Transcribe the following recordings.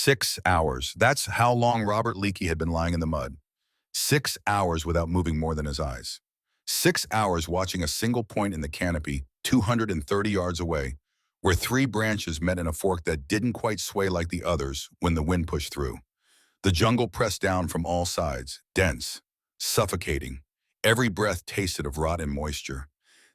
6 hours. That's how long Robert Leakey had been lying in the mud. 6 hours without moving more than his eyes. 6 hours watching a single point in the canopy, 230 yards away, where three branches met in a fork that didn't quite sway like the others when the wind pushed through. The jungle pressed down from all sides, dense, suffocating. Every breath tasted of rot and moisture.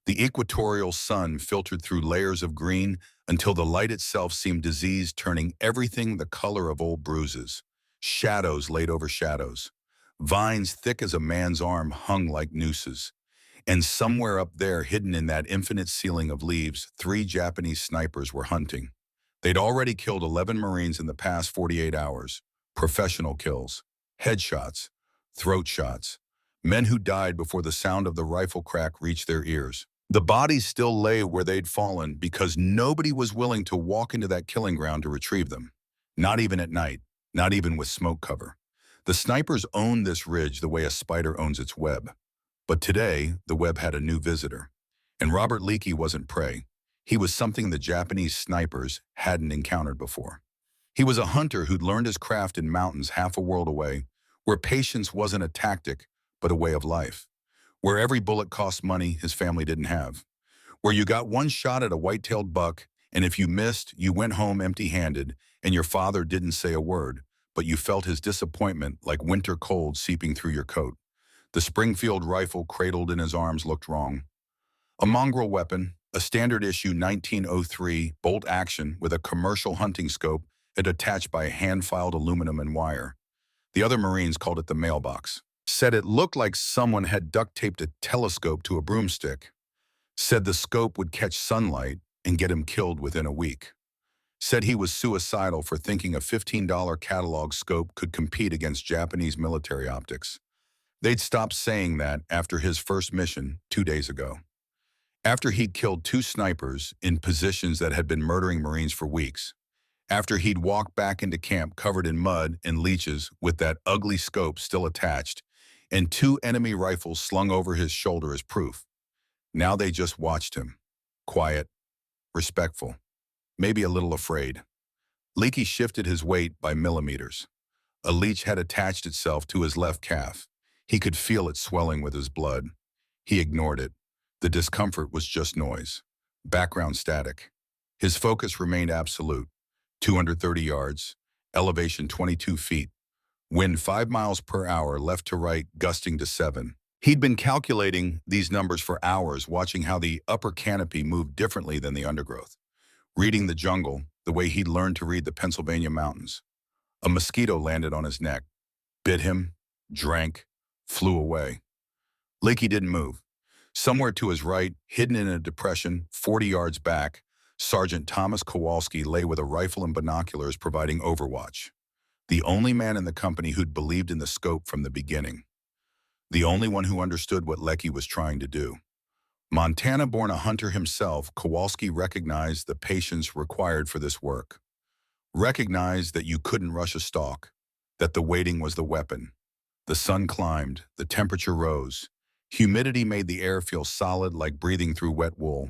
The equatorial sun filtered through layers of green until the light itself seemed diseased, turning everything the color of old bruises. Shadows laid over shadows. Vines thick as a man's arm hung like nooses. And somewhere up there, hidden in that infinite ceiling of leaves, three Japanese snipers were hunting. They'd already killed 11 Marines in the past 48 hours. Professional kills, headshots, throat shots. Men who died before the sound of the rifle crack reached their ears. The bodies still lay where they'd fallen because nobody was willing to walk into that killing ground to retrieve them. Not even at night, not even with smoke cover. The snipers owned this ridge the way a spider owns its web. But today, the web had a new visitor. And Robert Leakey wasn't prey. He was something the Japanese snipers hadn't encountered before. He was a hunter who'd learned his craft in mountains half a world away, where patience wasn't a tactic, but a way of life. Where every bullet cost money his family didn't have. Where you got one shot at a white-tailed buck, and if you missed, you went home empty-handed, and your father didn't say a word, but you felt his disappointment like winter cold seeping through your coat. The Springfield rifle cradled in his arms looked wrong. A mongrel weapon, a standard-issue 1903 bolt-action with a commercial hunting scope attached by hand-filed aluminum and wire. The other Marines called it the mailbox. Said it looked like someone had duct-taped a telescope to a broomstick. Said the scope would catch sunlight and get him killed within a week. Said he was suicidal for thinking a $15 catalog scope could compete against Japanese military optics. They'd stopped saying that after his first mission 2 days ago. After he'd killed 2 snipers in positions that had been murdering Marines for weeks. After he'd walked back into camp covered in mud and leeches with that ugly scope still attached and 2 enemy rifles slung over his shoulder as proof. Now they just watched him. Quiet, respectful, maybe a little afraid. Leakey shifted his weight by millimeters. A leech had attached itself to his left calf. He could feel it swelling with his blood. He ignored it. The discomfort was just noise. Background static. His focus remained absolute. 230 yards, elevation 22 feet, wind 5 miles per hour left to right, gusting to 7. He'd been calculating these numbers for hours, watching how the upper canopy moved differently than the undergrowth. Reading the jungle the way he'd learned to read the Pennsylvania mountains. A mosquito landed on his neck, bit him, drank, flew away. Leakey didn't move. Somewhere to his right, hidden in a depression 40 yards back, Sergeant Thomas Kowalski lay with a rifle and binoculars providing overwatch. The only man in the company who'd believed in the scope from the beginning. The only one who understood what Leakey was trying to do. Montana-born a hunter himself, Kowalski recognized the patience required for this work. Recognized that you couldn't rush a stalk, that the waiting was the weapon. The sun climbed, the temperature rose. Humidity made the air feel solid like breathing through wet wool.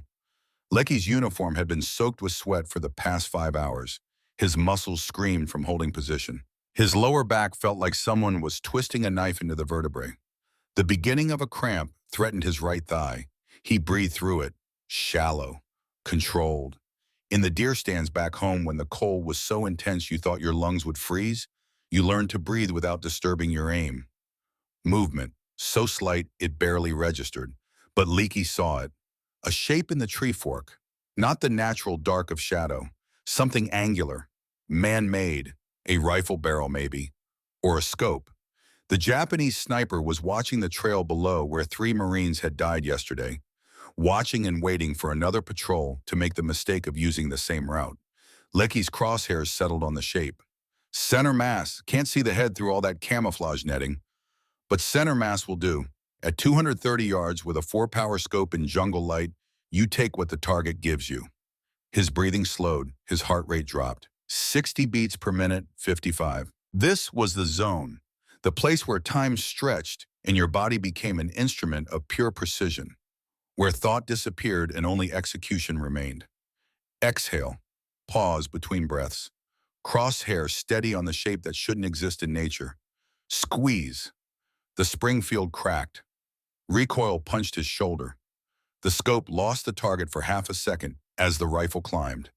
Leakey's uniform had been soaked with sweat for the past 5 hours. His muscles screamed from holding position. His lower back felt like someone was twisting a knife into the vertebrae. The beginning of a cramp threatened his right thigh. He breathed through it, shallow, controlled. In the deer stands back home when the cold was so intense you thought your lungs would freeze, you learned to breathe without disturbing your aim. Movement, so slight it barely registered, but Leakey saw it. A shape in the tree fork, not the natural dark of shadow, something angular, man-made, a rifle barrel maybe, or a scope. The Japanese sniper was watching the trail below where 3 Marines had died yesterday, watching and waiting for another patrol to make the mistake of using the same route. Leakey's crosshairs settled on the shape. Center mass, can't see the head through all that camouflage netting, but center mass will do. At 230 yards with a 4-power scope in jungle light, you take what the target gives you. His breathing slowed, his heart rate dropped. 60 beats per minute, 55. This was the zone, the place where time stretched and your body became an instrument of pure precision, where thought disappeared and only execution remained. Exhale, pause between breaths. Crosshair steady on the shape that shouldn't exist in nature. Squeeze. The Springfield cracked. Recoil punched his shoulder. The scope lost the target for half a second as the rifle climbed.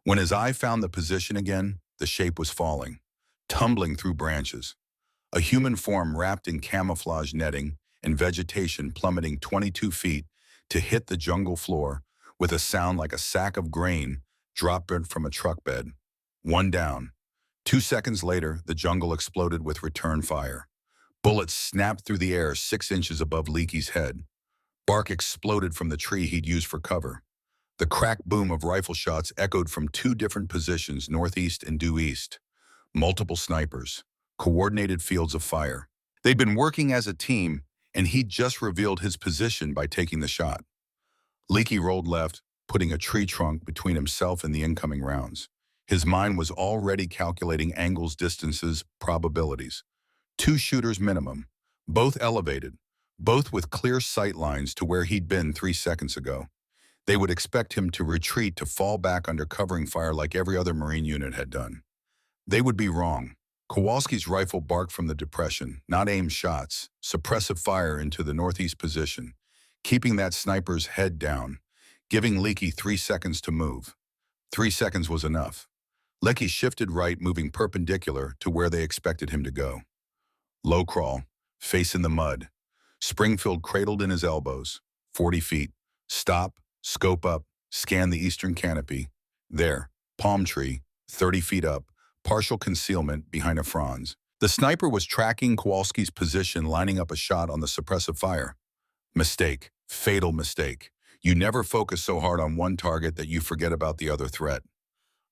When his eye found the position again, the shape was falling, tumbling through branches. A human form wrapped in camouflage netting and vegetation plummeting 22 feet to hit the jungle floor with a sound like a sack of grain dropped from a truck bed. One down. 2 seconds later, the jungle exploded with return fire. Bullets snapped through the air 6 inches above Leakey's head. Bark exploded from the tree he'd used for cover. The crack boom of rifle shots echoed from 2 different positions, northeast and due east. Multiple snipers. Coordinated fields of fire. They'd been working as a team, and he'd just revealed his position by taking the shot. Leakey rolled left, putting a tree trunk between himself and the incoming rounds. His mind was already calculating angles, distances, probabilities. 2 shooters minimum, both elevated, both with clear sight lines to where he'd been 3 seconds ago. They would expect him to retreat, to fall back under covering fire like every other Marine unit had done. They would be wrong. Kowalski's rifle barked from the depression, not aimed shots, suppressive fire into the northeast position, keeping that sniper's head down, giving Leakey 3 seconds to move. 3 seconds was enough. Leakey shifted right, moving perpendicular to where they expected him to go. Low crawl, face in the mud. Springfield cradled in his elbows. 40 feet. Stop, scope up, scan the eastern canopy. There, palm tree, 30 feet up, partial concealment behind a fronds. The sniper was tracking Kowalski's position, lining up a shot on the suppressive fire. Mistake. Fatal mistake. You never focus so hard on one target that you forget about the other threat.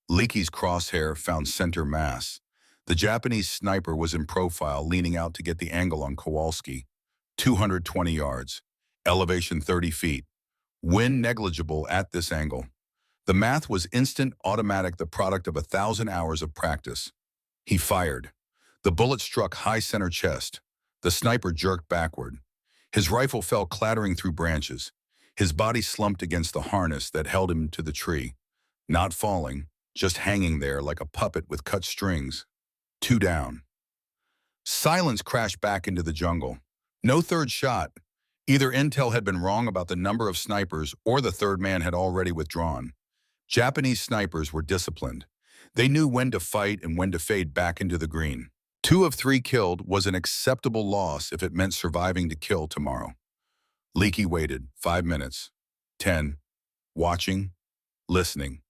Leakey's crosshair found center mass. The Japanese sniper was in profile, leaning out to get the angle on Kowalski. 220 yards. Elevation 30 feet. Wind negligible at this angle. The math was instant, automatic, the product of 1,000 hours of practice. He fired. The bullet struck high center chest. The sniper jerked backward. His rifle fell clattering through branches. His body slumped against the harness that held him to the tree. Not falling, just hanging there like a puppet with cut strings. 2 down. Silence crashed back into the jungle. No third shot. Either intel had been wrong about the number of snipers or the third man had already withdrawn. Japanese snipers were disciplined. They knew when to fight and when to fade back into the green. 2 of 3 killed was an acceptable loss if it meant surviving to kill tomorrow. Leakey waited 5 minutes, 10, watching, listening,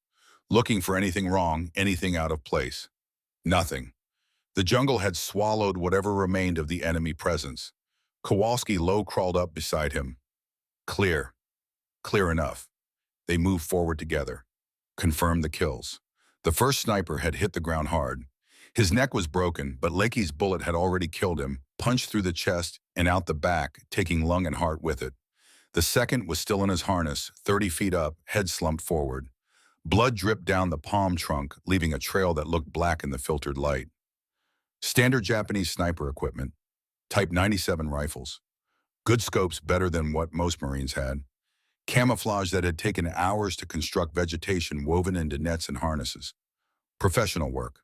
looking for anything wrong, anything out of place. Nothing. The jungle had swallowed whatever remained of the enemy presence. Kowalski low crawled up beside him. Clear. Clear enough. They moved forward together. Confirmed the kills. The first sniper had hit the ground hard. His neck was broken, but Leakey's bullet had already killed him, punched through the chest and out the back, taking lung and heart with it. The second was still in his harness, 30 feet up, head slumped forward. Blood dripped down the palm trunk, leaving a trail that looked black in the filtered light. Standard Japanese sniper equipment. Type 97 rifles. Good scopes, better than what most Marines had. Camouflage that had taken hours to construct, vegetation woven into nets and harnesses. Professional work.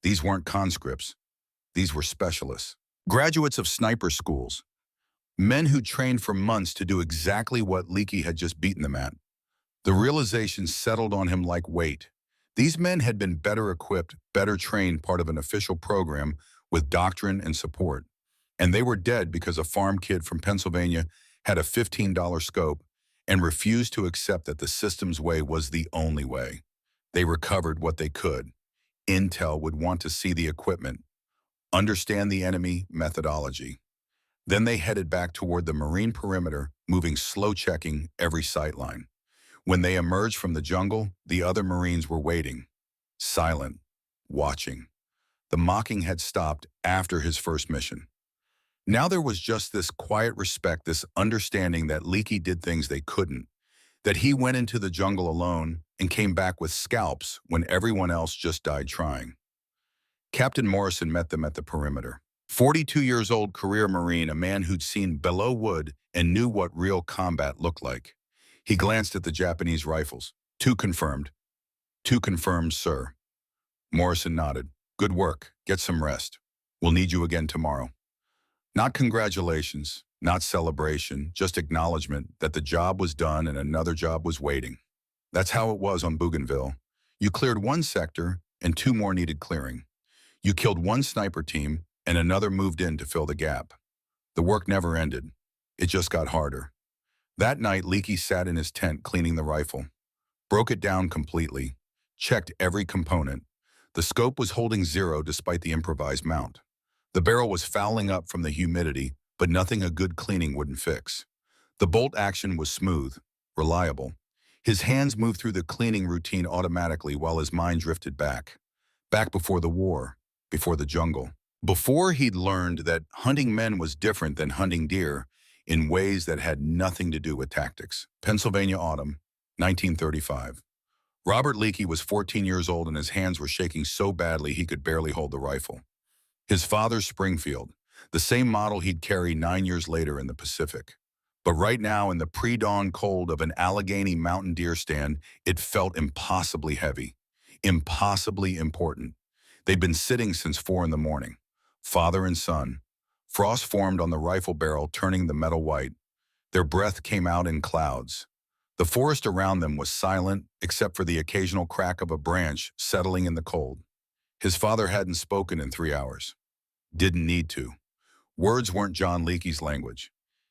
These weren't conscripts. These were specialists. Graduates of sniper schools. Men who trained for months to do exactly what Leakey had just beaten them at. The realization settled on him like weight. These men had been better equipped, better trained, part of an official program with doctrine and support. And they were dead because a farm kid from Pennsylvania had a $15 scope and refused to accept that the system's way was the only way. They recovered what they could. Intel would want to see the equipment, understand the enemy methodology. Then they headed back toward the Marine perimeter, moving slow, checking every sightline. When they emerged from the jungle, the other Marines were waiting, silent, watching. The mocking had stopped after his first mission. Now there was just this quiet respect, this understanding that Leakey did things they couldn't, that he went into the jungle alone and came back with scalps when everyone else just died trying. Captain Morrison met them at the perimeter. 42 years old, career Marine, a man who'd seen below wood and knew what real combat looked like. He glanced at the Japanese rifles. 2 confirmed. 2 confirmed, sir. Morrison nodded. Good work. Get some rest. We'll need you again tomorrow. Not congratulations, not celebration, just acknowledgement that the job was done and another job was waiting. That's how it was on Bougainville. You cleared one sector and two more needed clearing. You killed one sniper team and another moved in to fill the gap. The work never ended. It just got harder. That night, Leakey sat in his tent cleaning the rifle. Broke it down completely. Checked every component. The scope was holding zero despite the improvised mount. The barrel was fouling up from the humidity, but nothing a good cleaning wouldn't fix. The bolt action was smooth, reliable. His hands moved through the cleaning routine automatically while his mind drifted back. Back before the war, before the jungle. Before he'd learned that hunting men was different than hunting deer in ways that had nothing to do with tactics. Pennsylvania autumn, 1935. Robert Leakey was 14 years old and his hands were shaking so badly he could barely hold the rifle. His father's Springfield, the same model he'd carry 9 years later in the Pacific. But right now, in the pre-dawn cold of an Allegheny mountain deer stand, it felt impossibly heavy, impossibly important. They'd been sitting since 4 in the morning, father and son. Frost formed on the rifle barrel, turning the metal white. Their breath came out in clouds. The forest around them was silent, except for the occasional crack of a branch settling in the cold. His father hadn't spoken in 3 hours. Didn't need to. Words weren't John Leakey's language.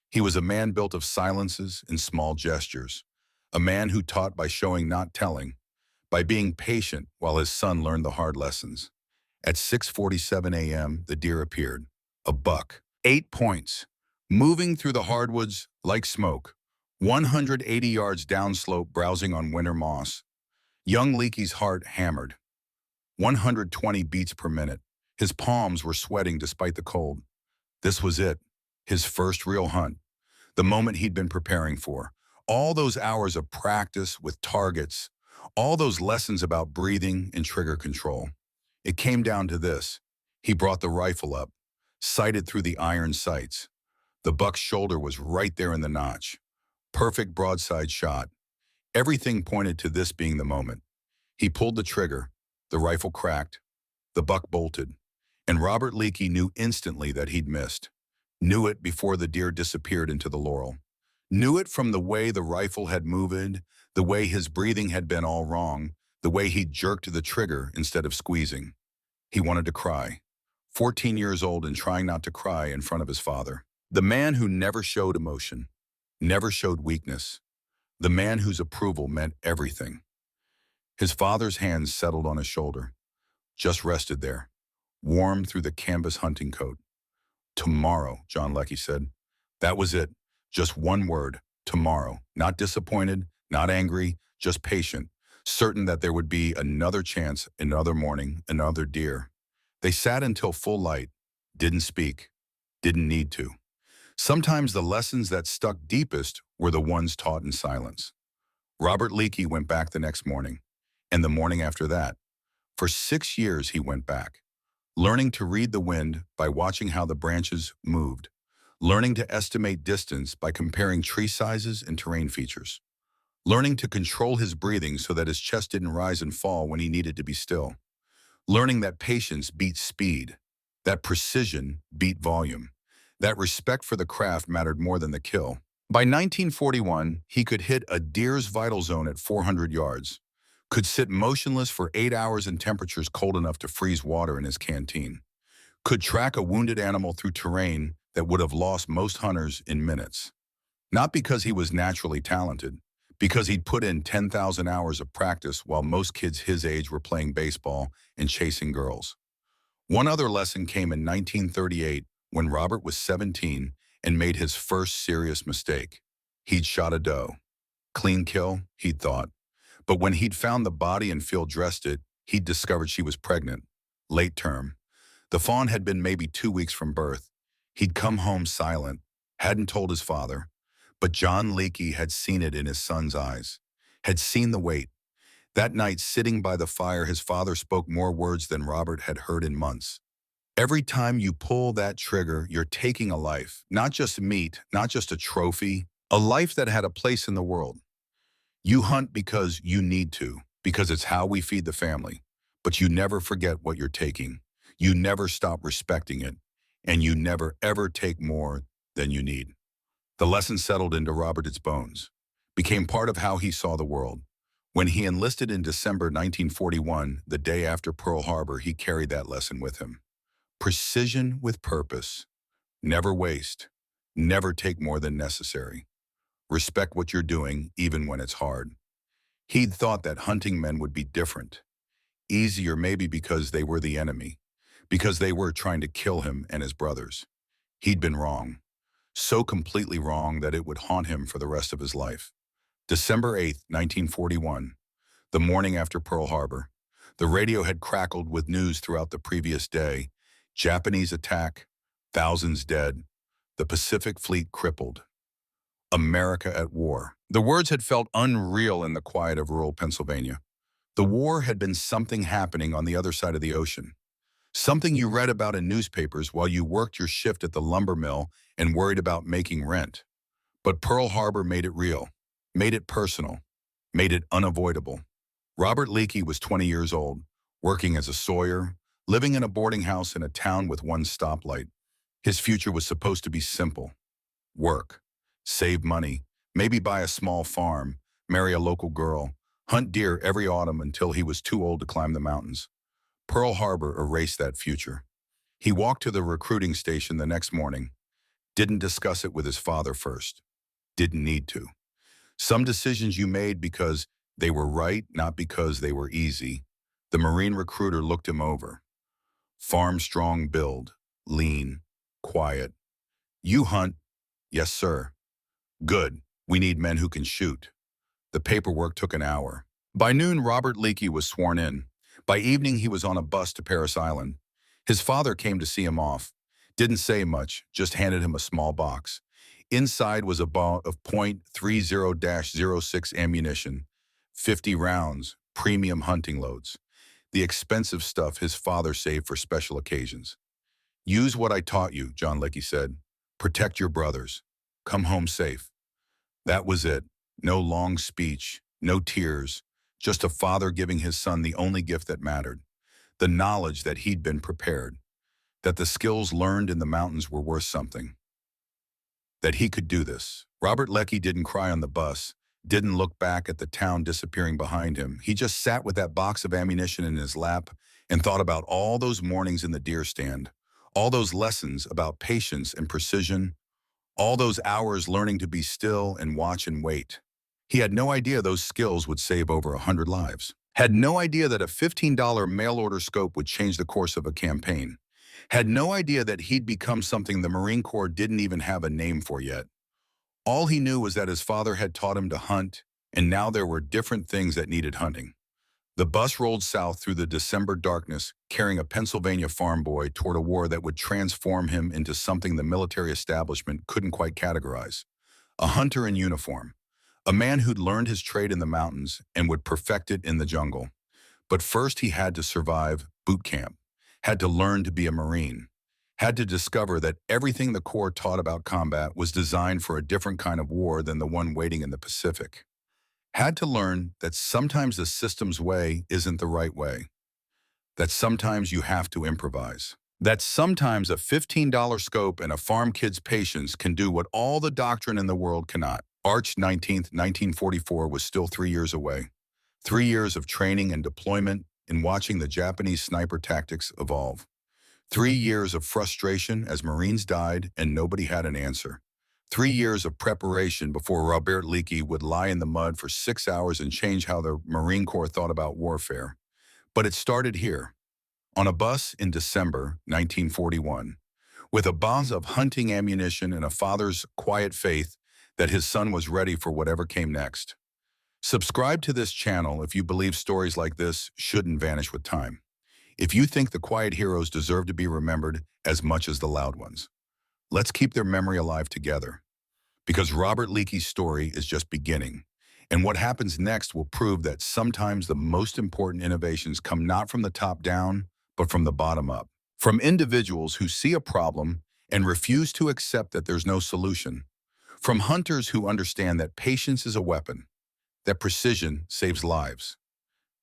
He was a man built of silences and small gestures. A man who taught by showing, not telling, by being patient while his son learned the hard lessons. At 6:47 a.m., the deer appeared. A buck. 8 points. Moving through the hardwoods like smoke. 180 yards downslope, browsing on winter moss. Young Leakey's heart hammered. 120 beats per minute. His palms were sweating despite the cold. This was it. His first real hunt. The moment he'd been preparing for. All those hours of practice with targets. All those lessons about breathing and trigger control. It came down to this. He brought the rifle up, sighted through the iron sights. The buck's shoulder was right there in the notch. Perfect broadside shot. Everything pointed to this being the moment. He pulled the trigger. The rifle cracked. The buck bolted. And Robert Leakey knew instantly that he'd missed. Knew it before the deer disappeared into the laurel. Knew it from the way the rifle had moved, the way his breathing had been all wrong, the way he'd jerked the trigger instead of squeezing. He wanted to cry. 14 years old and trying not to cry in front of his father. The man who never showed emotion, never showed weakness. The man whose approval meant everything. His father's hands settled on his shoulder, just rested there, warm through the canvas hunting coat. Tomorrow, John Leakey said. That was it. Just one word, tomorrow. Not disappointed, not angry, just patient, certain that there would be another chance, another morning, another deer. They sat until full light, didn't speak, didn't need to. Sometimes the lessons that stuck deepest were the ones taught in silence. Robert Leakey went back the next morning, and the morning after that. For 6 years he went back, learning to read the wind by watching how the branches moved, learning to estimate distance by comparing tree sizes and terrain features, learning to control his breathing so that his chest didn't rise and fall when he needed to be still, learning that patience beat speed, that precision beat volume, that respect for the craft mattered more than the kill. By 1941, he could hit a deer's vital zone at 400 yards, could sit motionless for 8 hours in temperatures cold enough to freeze water in his canteen, could track a wounded animal through terrain that would have lost most hunters in minutes. Not because he was naturally talented, because he'd put in 10,000 hours of practice while most kids his age were playing baseball and chasing girls. One other lesson came in 1938 when Robert was 17 and made his first serious mistake. He'd shot a doe. Clean kill, he'd thought. But when he'd found the body and field dressed it, he'd discovered she was pregnant, late term. The fawn had been maybe 2 weeks from birth. He'd come home silent, hadn't told his father, but John Leakey had seen it in his son's eyes, had seen the weight. That night, sitting by the fire, his father spoke more words than Robert had heard in months. Every time you pull that trigger, you're taking a life, not just meat, not just a trophy, a life that had a place in the world. You hunt because you need to, because it's how we feed the family. But you never forget what you're taking. You never stop respecting it. And you never, ever take more than you need. The lesson settled into Robert's bones, became part of how he saw the world. When he enlisted in December 1941, the day after Pearl Harbor, he carried that lesson with him. Precision with purpose. Never waste. Never take more than necessary. Respect what you're doing, even when it's hard. He'd thought that hunting men would be different. Easier maybe because they were the enemy, because they were trying to kill him and his brothers. He'd been wrong. So completely wrong that it would haunt him for the rest of his life. December 8th, 1941, the morning after Pearl Harbor. The radio had crackled with news throughout the previous day. Japanese attack, thousands dead, the Pacific Fleet crippled, America at war. The words had felt unreal in the quiet of rural Pennsylvania. The war had been something happening on the other side of the ocean. Something you read about in newspapers while you worked your shift at the lumber mill and worried about making rent. But Pearl Harbor made it real, made it personal, made it unavoidable. Robert Leakey was 20 years old, working as a sawyer, living in a boarding house in a town with one stoplight. His future was supposed to be simple. Work, save money, maybe buy a small farm, marry a local girl, hunt deer every autumn until he was too old to climb the mountains. Pearl Harbor erased that future. He walked to the recruiting station the next morning, didn't discuss it with his father first, didn't need to. Some decisions you made because they were right, not because they were easy. The Marine recruiter looked him over. Farm strong build, lean, quiet. You hunt? Yes, sir. Good. We need men who can shoot. The paperwork took an hour. By noon, Robert Leakey was sworn in. By evening, he was on a bus to Paris Island. His father came to see him off. Didn't say much, just handed him a small box. Inside was a ball of .30-06 ammunition, 50 rounds, premium hunting loads. The expensive stuff his father saved for special occasions. Use what I taught you, John Leakey said. Protect your brothers. Come home safe. That was it. No long speech, no tears, just a father giving his son the only gift that mattered. The knowledge that he'd been prepared, that the skills learned in the mountains were worth something, that he could do this. Robert Leakey didn't cry on the bus, didn't look back at the town disappearing behind him. He just sat with that box of ammunition in his lap and thought about all those mornings in the deer stand, all those lessons about patience and precision, all those hours learning to be still and watch and wait. He had no idea those skills would save over 100 lives. Had no idea that a $15 mail-order scope would change the course of a campaign. Had no idea that he'd become something the Marine Corps didn't even have a name for yet. All he knew was that his father had taught him to hunt, and now there were different things that needed hunting. The bus rolled south through the December darkness, carrying a Pennsylvania farm boy toward a war that would transform him into something the military establishment couldn't quite categorize. A hunter in uniform. A man who'd learned his trade in the mountains and would perfect it in the jungle. But first he had to survive boot camp, had to learn to be a Marine, had to discover that everything the Corps taught about combat was designed for a different kind of war than the one waiting in the Pacific. Had to learn that sometimes the system's way isn't the right way, that sometimes you have to improvise, that sometimes a $15 scope and a farm kid's patience can do what all the doctrine in the world cannot. March 19th, 1944 was still 3 years away. 3 years of training and deployment in watching the Japanese sniper tactics evolve. 3 years of frustration as Marines died and nobody had an answer. 3 years of preparation before Robert Leakey would lie in the mud for 6 hours and change how the Marine Corps thought about warfare. But it started here, on a bus in December 1941, with a box of hunting ammunition and a father's quiet faith that his son was ready for whatever came next. Subscribe to this channel if you believe stories like this shouldn't vanish with time. If you think the quiet heroes deserve to be remembered as much as the loud ones. Let's keep their memory alive together. Because Robert Leakey's story is just beginning. And what happens next will prove that sometimes the most important innovations come not from the top down, but from the bottom up. From individuals who see a problem and refuse to accept that there's no solution. From hunters who understand that patience is a weapon, that precision saves lives.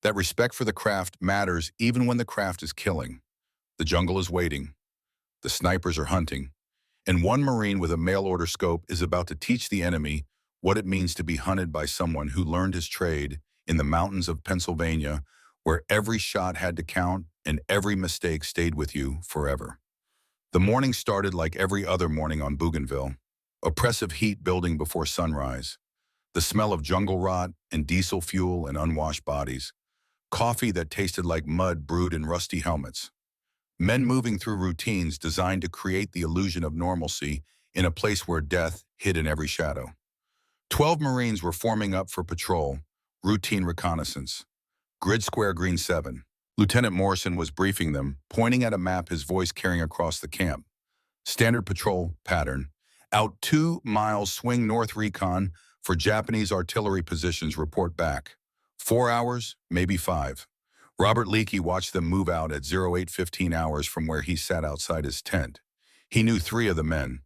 That respect for the craft matters even when the craft is killing. The jungle is waiting. The snipers are hunting. And one Marine with a mail-order scope is about to teach the enemy what it means to be hunted by someone who learned his trade in the mountains of Pennsylvania, where every shot had to count and every mistake stayed with you forever. The morning started like every other morning on Bougainville. Oppressive heat building before sunrise. The smell of jungle rot and diesel fuel and unwashed bodies. Coffee that tasted like mud brewed in rusty helmets. Men moving through routines designed to create the illusion of normalcy in a place where death hid in every shadow. 12 Marines were forming up for patrol, routine reconnaissance. Grid Square Green 7. Lieutenant Morrison was briefing them, pointing at a map, his voice carrying across the camp. Standard patrol pattern. Out 2 miles, swing north recon for Japanese artillery positions, report back. 4 hours, maybe 5. Robert Leakey watched them move out at 08:15 hours from where he sat outside his tent. He knew 3 of the men.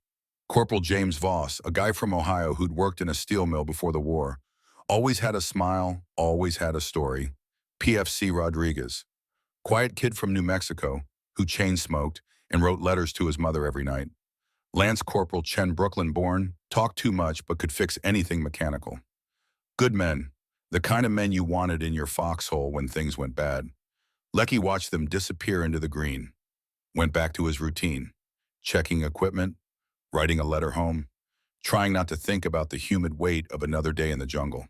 Corporal James Voss, a guy from Ohio who'd worked in a steel mill before the war. Always had a smile, always had a story. PFC Rodriguez. Quiet kid from New Mexico who chain smoked and wrote letters to his mother every night. Lance Corporal Chen, Brooklyn-born, talked too much but could fix anything mechanical. Good men, the kind of men you wanted in your foxhole when things went bad. Lecky watched them disappear into the green. Went back to his routine, checking equipment, writing a letter home, trying not to think about the humid weight of another day in the jungle.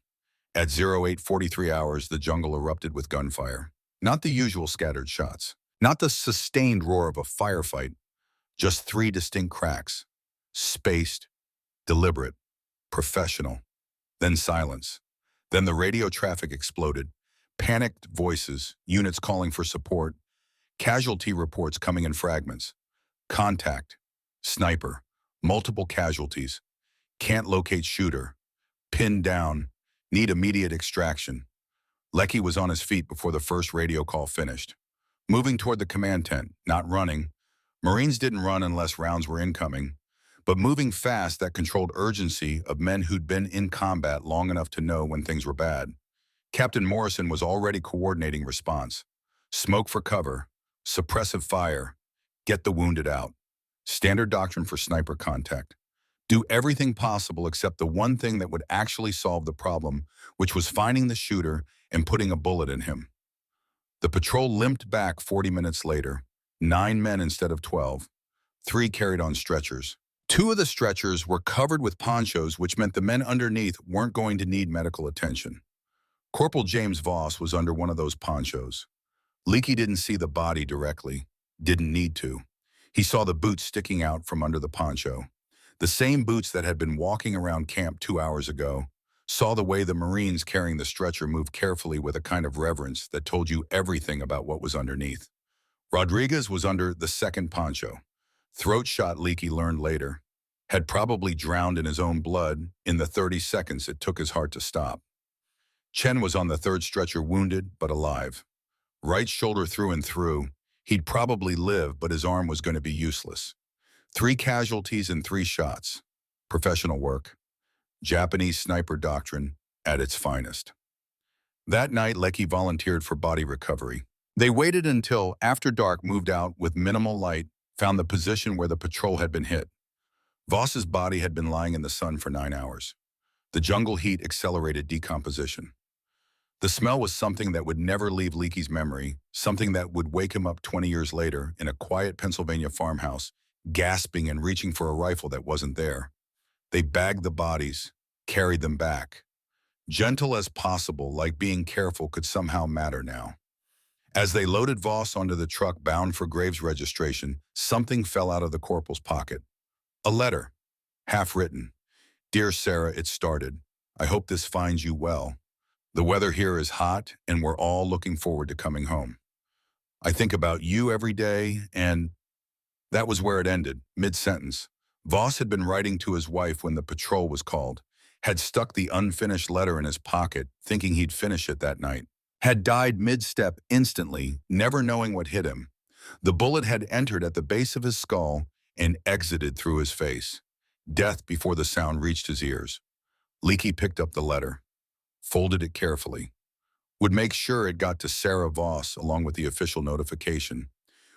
At 08:43 hours, the jungle erupted with gunfire. Not the usual scattered shots, not the sustained roar of a firefight, just 3 distinct cracks. Spaced, deliberate, professional. Then silence. Then the radio traffic exploded. Panicked voices, units calling for support, casualty reports coming in fragments. Contact, sniper, multiple casualties. Can't locate shooter. Pinned down, need immediate extraction. Lecky was on his feet before the first radio call finished. Moving toward the command tent, not running. Marines didn't run unless rounds were incoming, but moving fast that controlled urgency of men who'd been in combat long enough to know when things were bad. Captain Morrison was already coordinating response. Smoke for cover, suppressive fire, get the wounded out. Standard doctrine for sniper contact. Do everything possible except the one thing that would actually solve the problem, which was finding the shooter and putting a bullet in him. The patrol limped back 40 minutes later, 9 men instead of 12. 3 carried on stretchers. 2 of the stretchers were covered with ponchos, which meant the men underneath weren't going to need medical attention. Corporal James Voss was under one of those ponchos. Leakey didn't see the body directly, didn't need to. He saw the boots sticking out from under the poncho. The same boots that had been walking around camp 2 hours ago. Saw the way the Marines carrying the stretcher moved carefully with a kind of reverence that told you everything about what was underneath. Rodriguez was under the second poncho. Throat shot, Leakey learned later. Had probably drowned in his own blood in the 30 seconds it took his heart to stop. Chen was on the third stretcher, wounded but alive. Right shoulder through and through. He'd probably live, but his arm was going to be useless. 3 casualties and 3 shots. Professional work. Japanese sniper doctrine at its finest. That night, Lecky volunteered for body recovery. They waited until after dark, moved out with minimal light, found the position where the patrol had been hit. Voss's body had been lying in the sun for 9 hours. The jungle heat accelerated decomposition. The smell was something that would never leave Leakey's memory, something that would wake him up 20 years later in a quiet Pennsylvania farmhouse, gasping and reaching for a rifle that wasn't there. They bagged the bodies, carried them back. Gentle as possible, like being careful could somehow matter now. As they loaded Voss onto the truck bound for Graves registration, something fell out of the corporal's pocket. A letter, half written. Dear Sarah, it started. I hope this finds you well. The weather here is hot, and we're all looking forward to coming home. I think about you every day, and that was where it ended, mid-sentence. Voss had been writing to his wife when the patrol was called, had stuck the unfinished letter in his pocket, thinking he'd finish it that night, had died mid-step instantly, never knowing what hit him. The bullet had entered at the base of his skull and exited through his face. Death before the sound reached his ears. Leakey picked up the letter, folded it carefully. would make sure it got to Sarah Voss along with the official notification,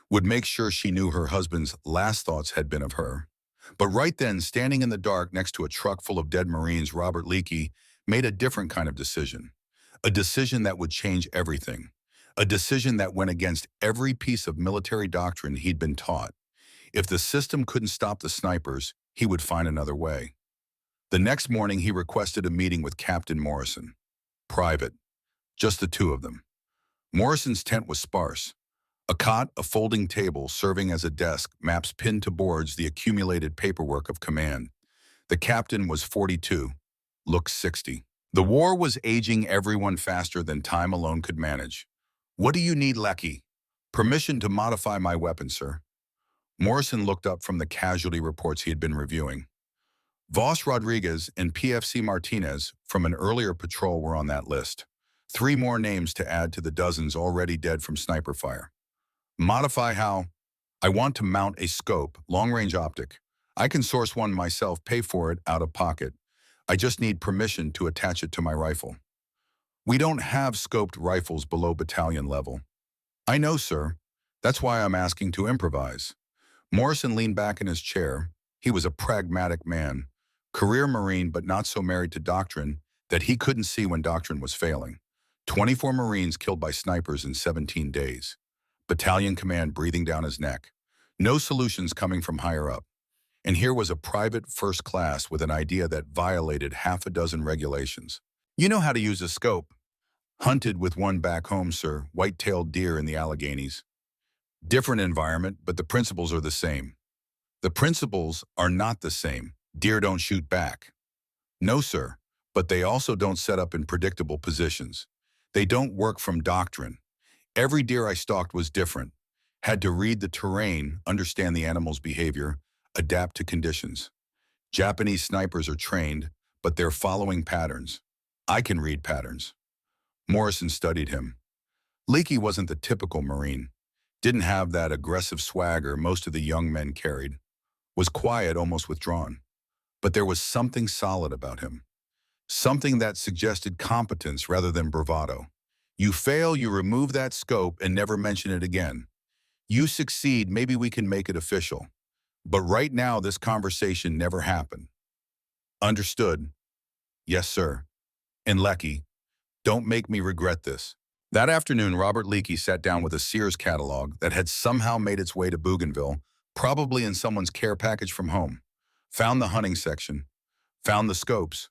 would make sure she knew her husband's last thoughts had been of her. But right then, standing in the dark next to a truck full of dead Marines, Robert Leakey made a different kind of decision. A decision that would change everything. A decision that went against every piece of military doctrine he'd been taught. If the system couldn't stop the snipers, he would find another way. The next morning, he requested a meeting with Captain Morrison. Private. Just the two of them. Morrison's tent was sparse. A cot, a folding table serving as a desk, maps pinned to boards the accumulated paperwork of command. The captain was 42, looked 60. The war was aging everyone faster than time alone could manage. What do you need, Lecky? Permission to modify my weapon, sir. Morrison looked up from the casualty reports he had been reviewing. Voss Rodriguez and PFC Martinez from an earlier patrol were on that list. 3 more names to add to the dozens already dead from sniper fire. Modify how? I want to mount a scope, long-range optic. I can source one myself, pay for it out of pocket. I just need permission to attach it to my rifle. We don't have scoped rifles below battalion level. I know, sir. That's why I'm asking to improvise. Morrison leaned back in his chair. He was a pragmatic man, career Marine but not so married to doctrine that he couldn't see when doctrine was failing. 24 Marines killed by snipers in 17 days. Battalion command breathing down his neck. No solutions coming from higher up. And here was a private first class with an idea that violated half a dozen regulations. You know how to use a scope. Hunted with one back home, sir, white-tailed deer in the Alleghenies. Different environment, but the principles are the same. The principles are not the same. Deer don't shoot back. No, sir, but they also don't set up in predictable positions. They don't work from doctrine. Every deer I stalked was different. Had to read the terrain, understand the animal's behavior, adapt to conditions. Japanese snipers are trained, but they're following patterns. I can read patterns. Morrison studied him. Leakey wasn't the typical Marine. Didn't have that aggressive swagger most of the young men carried. Was quiet, almost withdrawn. But there was something solid about him. Something that suggested competence rather than bravado. You fail, you remove that scope and never mention it again. You succeed, maybe we can make it official. But right now, this conversation never happened. Understood? Yes, sir. And Lecky, don't make me regret this. That afternoon, Robert Leakey sat down with a Sears catalog that had somehow made its way to Bougainville, probably in someone's care package from home. Found the hunting section. Found the scopes.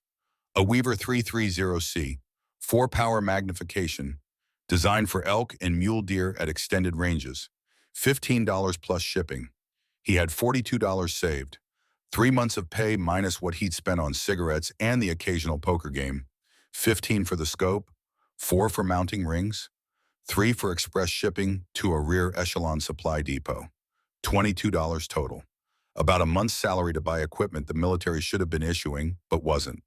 A Weaver 330C, 4-power magnification, designed for elk and mule deer at extended ranges. $15 plus shipping. He had $42 saved. 3 months of pay minus what he'd spent on cigarettes and the occasional poker game. 15 for the scope, 4 for mounting rings, 3 for express shipping to a rear echelon supply depot. $22 total. About a month's salary to buy equipment the military should have been issuing, but wasn't.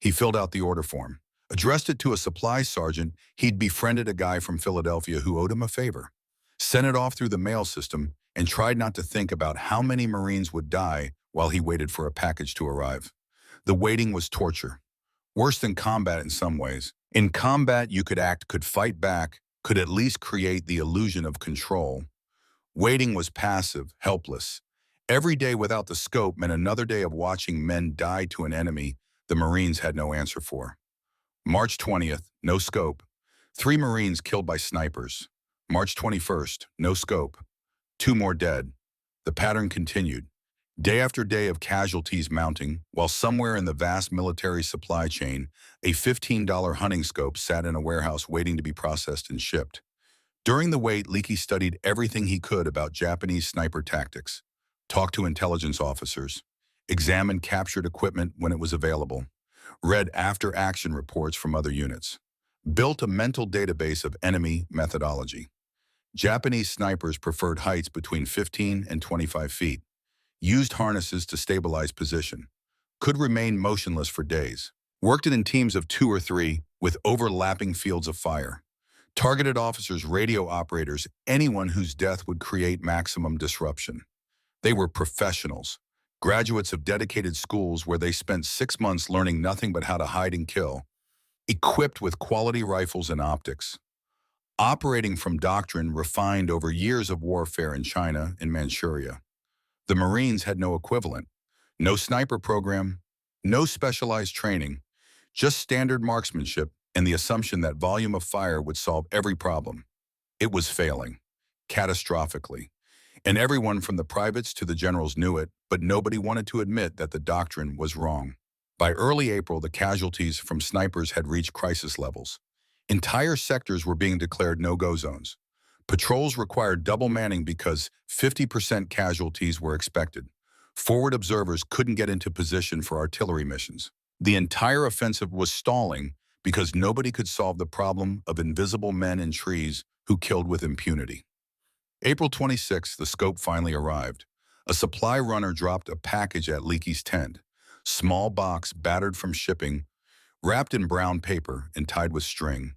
He filled out the order form, addressed it to a supply sergeant. He'd befriended a guy from Philadelphia who owed him a favor. Sent it off through the mail system and tried not to think about how many Marines would die while he waited for a package to arrive. The waiting was torture. Worse than combat in some ways. In combat, you could act, could fight back, could at least create the illusion of control. Waiting was passive, helpless. Every day without the scope meant another day of watching men die to an enemy the Marines had no answer for. March 20th, no scope. 3 Marines killed by snipers. March 21st, no scope. 2 more dead. The pattern continued. Day after day of casualties mounting, while somewhere in the vast military supply chain, a $15 hunting scope sat in a warehouse waiting to be processed and shipped. During the wait, Leakey studied everything he could about Japanese sniper tactics, talked to intelligence officers, examined captured equipment when it was available, read after-action reports from other units, built a mental database of enemy methodology. Japanese snipers preferred heights between 15 and 25 feet, used harnesses to stabilize position, could remain motionless for days, worked in teams of 2 or 3 with overlapping fields of fire, targeted officers, radio operators, anyone whose death would create maximum disruption. They were professionals, graduates of dedicated schools where they spent 6 months learning nothing but how to hide and kill. equipped with quality rifles and optics. Operating from doctrine refined over years of warfare in China and Manchuria, the Marines had no equivalent. No sniper program, no specialized training, just standard marksmanship and the assumption that volume of fire would solve every problem. It was failing, catastrophically. And everyone from the privates to the generals knew it, but nobody wanted to admit that the doctrine was wrong. By early April, the casualties from snipers had reached crisis levels. Entire sectors were being declared no-go zones. Patrols required double manning because 50% casualties were expected. Forward observers couldn't get into position for artillery missions. The entire offensive was stalling because nobody could solve the problem of invisible men in trees who killed with impunity. April 26, the scope finally arrived. A supply runner dropped a package at Leakey's tent. Small box battered from shipping, wrapped in brown paper and tied with string.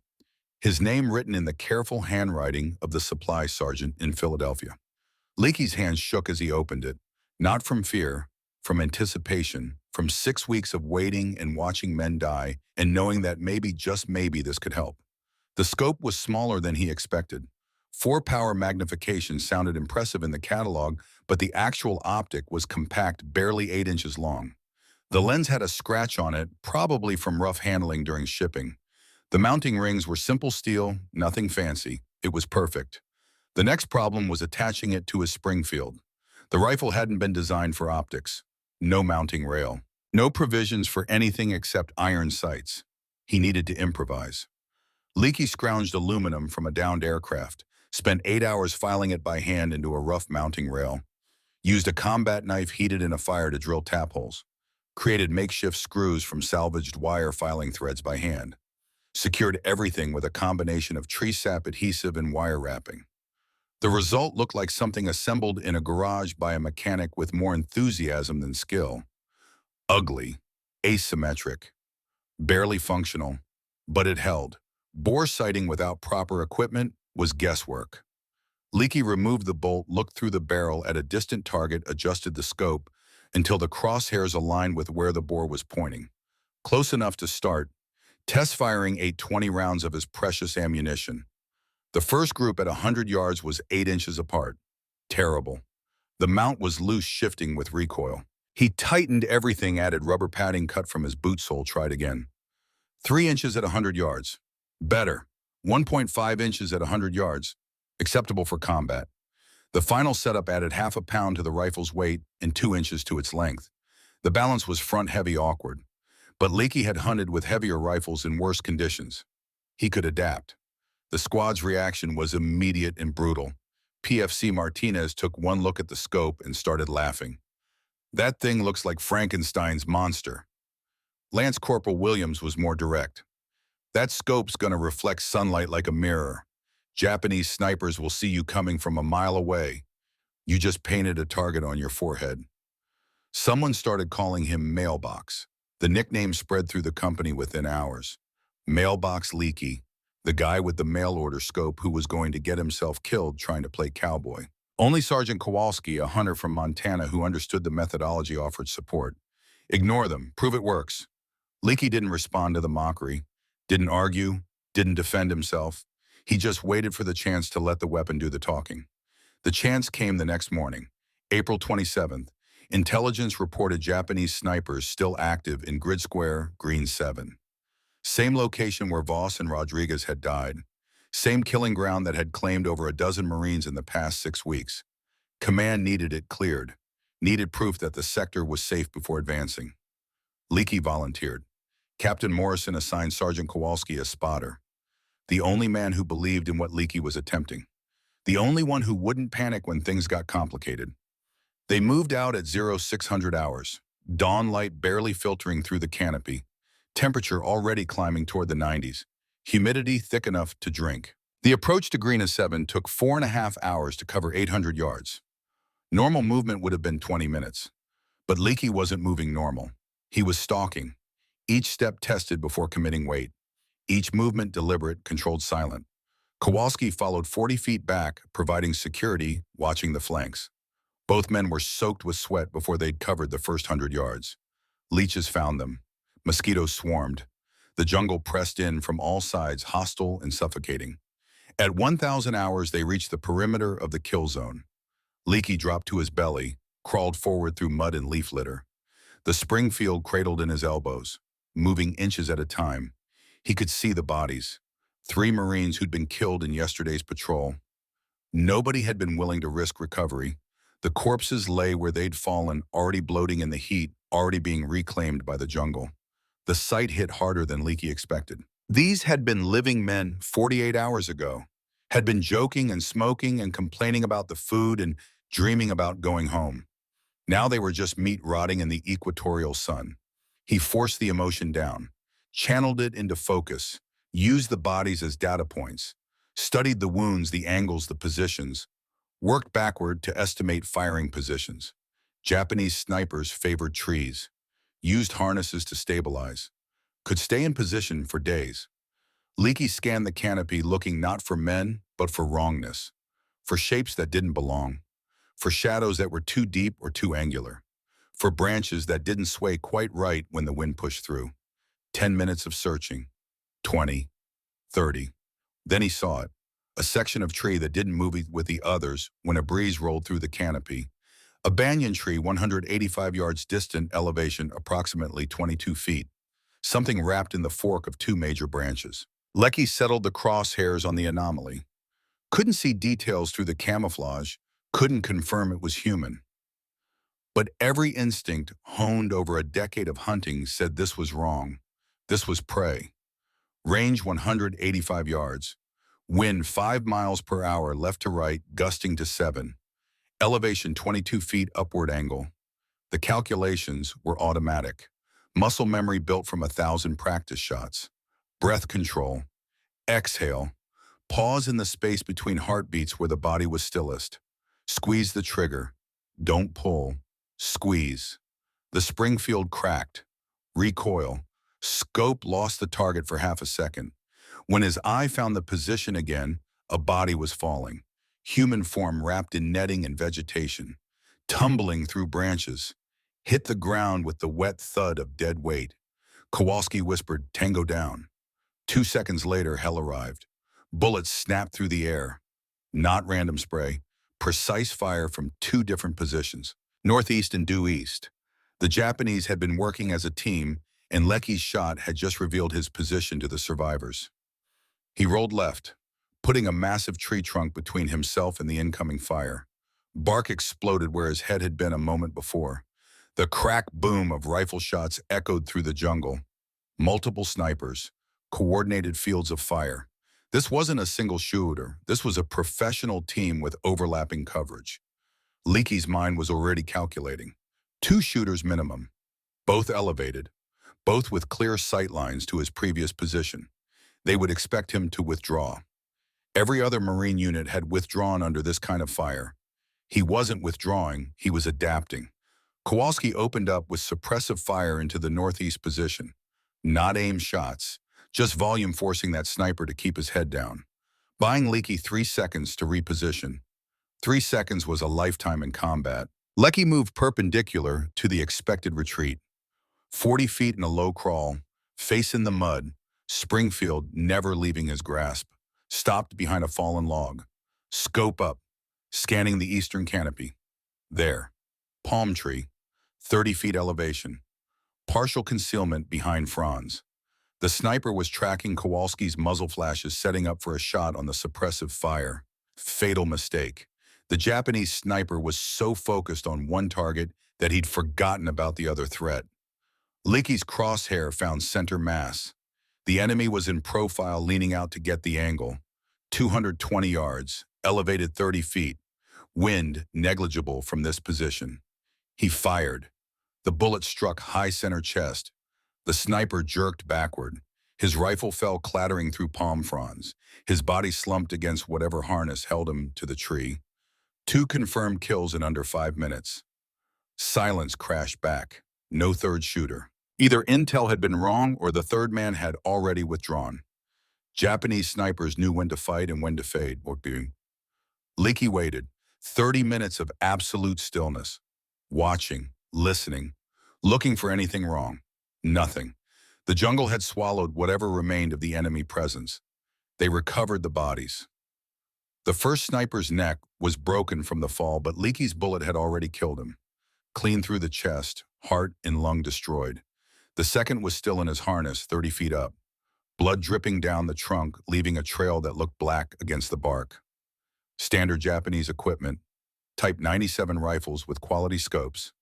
His name written in the careful handwriting of the supply sergeant in Philadelphia. Leakey's hands shook as he opened it, not from fear, from anticipation, from 6 weeks of waiting and watching men die and knowing that maybe, just maybe, this could help. The scope was smaller than he expected. 4-power magnification sounded impressive in the catalog, but the actual optic was compact, barely 8 inches long. The lens had a scratch on it, probably from rough handling during shipping. The mounting rings were simple steel, nothing fancy. It was perfect. The next problem was attaching it to his Springfield. The rifle hadn't been designed for optics. No mounting rail. No provisions for anything except iron sights. He needed to improvise. Leakey scrounged aluminum from a downed aircraft, spent 8 hours filing it by hand into a rough mounting rail, used a combat knife heated in a fire to drill tap holes, created makeshift screws from salvaged wire filing threads by hand, secured everything with a combination of tree sap adhesive and wire wrapping. The result looked like something assembled in a garage by a mechanic with more enthusiasm than skill. Ugly, asymmetric, barely functional, but it held. Bore sighting without proper equipment was guesswork. Leakey removed the bolt, looked through the barrel at a distant target, adjusted the scope until the crosshairs aligned with where the bore was pointing. Close enough to start. Test firing ate 20 rounds of his precious ammunition. The first group at 100 yards was 8 inches apart. Terrible. The mount was loose, shifting with recoil. He tightened everything, added rubber padding cut from his boot sole, tried again. 3 inches at 100 yards. Better. 1.5 inches at 100 yards. Acceptable for combat. The final setup added half a pound to the rifle's weight and 2 inches to its length. The balance was front-heavy, awkward. But Leakey had hunted with heavier rifles in worse conditions. He could adapt. The squad's reaction was immediate and brutal. PFC Martinez took one look at the scope and started laughing. That thing looks like Frankenstein's monster. Lance Corporal Williams was more direct. That scope's gonna reflect sunlight like a mirror. Japanese snipers will see you coming from a mile away. You just painted a target on your forehead. Someone started calling him Mailbox. The nickname spread through the company within hours. Mailbox Leakey, the guy with the mail order scope who was going to get himself killed trying to play cowboy. Only Sergeant Kowalski, a hunter from Montana who understood the methodology, offered support. Ignore them. Prove it works. Leakey didn't respond to the mockery, didn't argue, didn't defend himself. He just waited for the chance to let the weapon do the talking. The chance came the next morning, April 27th. Intelligence reported Japanese snipers still active in Grid Square, Green 7. Same location where Voss and Rodriguez had died. Same killing ground that had claimed over a dozen Marines in the past 6 weeks. Command needed it cleared. Needed proof that the sector was safe before advancing. Leakey volunteered. Captain Morrison assigned Sergeant Kowalski a spotter. The only man who believed in what Leakey was attempting. The only one who wouldn't panic when things got complicated. They moved out at 0600 hours. Dawn light barely filtering through the canopy. Temperature already climbing toward the 90s. Humidity thick enough to drink. The approach to Green 7 took 4.5 hours to cover 800 yards. Normal movement would have been 20 minutes. But Leakey wasn't moving normal. He was stalking. Each step tested before committing weight. Each movement deliberate, controlled, silent. Kowalski followed 40 feet back, providing security, watching the flanks. Both men were soaked with sweat before they'd covered the first 100 yards. Leeches found them. Mosquitoes swarmed. The jungle pressed in from all sides, hostile and suffocating. At 1,000 hours, they reached the perimeter of the kill zone. Leakey dropped to his belly, crawled forward through mud and leaf litter. The Springfield cradled in his elbows, moving inches at a time. He could see the bodies. 3 Marines who'd been killed in yesterday's patrol. Nobody had been willing to risk recovery. The corpses lay where they'd fallen, already bloating in the heat, already being reclaimed by the jungle. The sight hit harder than Leakey expected. These had been living men 48 hours ago, had been joking and smoking and complaining about the food and dreaming about going home. Now they were just meat rotting in the equatorial sun. He forced the emotion down, channeled it into focus, used the bodies as data points, studied the wounds, the angles, the positions, worked backward to estimate firing positions. Japanese snipers favored trees, used harnesses to stabilize, could stay in position for days. Leakey scanned the canopy, looking not for men, but for wrongness, for shapes that didn't belong, for shadows that were too deep or too angular, for branches that didn't sway quite right when the wind pushed through. 10 minutes of searching, 20, 30. Then he saw it, a section of tree that didn't move with the others when a breeze rolled through the canopy. A banyan tree 185 yards distant, elevation approximately 22 feet. Something wrapped in the fork of 2 major branches. Leakey settled the crosshairs on the anomaly. Couldn't see details through the camouflage, couldn't confirm it was human. But every instinct, honed over a decade of hunting, said this was wrong. This was prey. Range 185 yards. Wind 5 miles per hour left to right, gusting to 7. Elevation 22 feet upward angle. The calculations were automatic. Muscle memory built from 1,000 practice shots. Breath control. Exhale. Pause in the space between heartbeats where the body was stillest. Squeeze the trigger. Don't pull. Squeeze. The Springfield cracked. Recoil. Scope lost the target for half a second. When his eye found the position again, a body was falling. Human form wrapped in netting and vegetation. Tumbling through branches. Hit the ground with the wet thud of dead weight. Kowalski whispered, "Tango down." 2 seconds later, hell arrived. Bullets snapped through the air. Not random spray. Precise fire from 2 different positions, northeast and due east. The Japanese had been working as a team, and Leakey's shot had just revealed his position to the survivors. He rolled left, putting a massive tree trunk between himself and the incoming fire. Bark exploded where his head had been a moment before. The crack boom of rifle shots echoed through the jungle. Multiple snipers, coordinated fields of fire. This wasn't a single shooter. This was a professional team with overlapping coverage. Leakey's mind was already calculating. 2 shooters minimum, both elevated, both with clear sight lines to his previous position. They would expect him to withdraw. Every other Marine unit had withdrawn under this kind of fire. He wasn't withdrawing, he was adapting. Kowalski opened up with suppressive fire into the northeast position. Not aim shots, just volume forcing that sniper to keep his head down. Buying Leakey 3 seconds to reposition. 3 seconds was a lifetime in combat. Leakey moved perpendicular to the expected retreat. 40 feet in a low crawl, face in the mud, Springfield never leaving his grasp. Stopped behind a fallen log. Scope up, scanning the eastern canopy. There, palm tree, 30 feet elevation. Partial concealment behind fronds. The sniper was tracking Kowalski's muzzle flashes, setting up for a shot on the suppressive fire. Fatal mistake. The Japanese sniper was so focused on one target that he'd forgotten about the other threat. Leakey's crosshair found center mass. The enemy was in profile, leaning out to get the angle. 220 yards, elevated 30 feet. Wind negligible from this position. He fired. The bullet struck high center chest. The sniper jerked backward. His rifle fell clattering through palm fronds. His body slumped against whatever harness held him to the tree. 2 confirmed kills in under 5 minutes. Silence crashed back. No third shooter. Either intel had been wrong or the third man had already withdrawn. Japanese snipers knew when to fight and when to fade. Leakey waited. 30 minutes of absolute stillness. Watching, listening, looking for anything wrong. Nothing. The jungle had swallowed whatever remained of the enemy presence. They recovered the bodies. The first sniper's neck was broken from the fall, but Leakey's bullet had already killed him. Clean through the chest, heart and lung destroyed. The second was still in his harness, 30 feet up, blood dripping down the trunk, leaving a trail that looked black against the bark. Standard Japanese equipment, Type 97 rifles with quality scopes,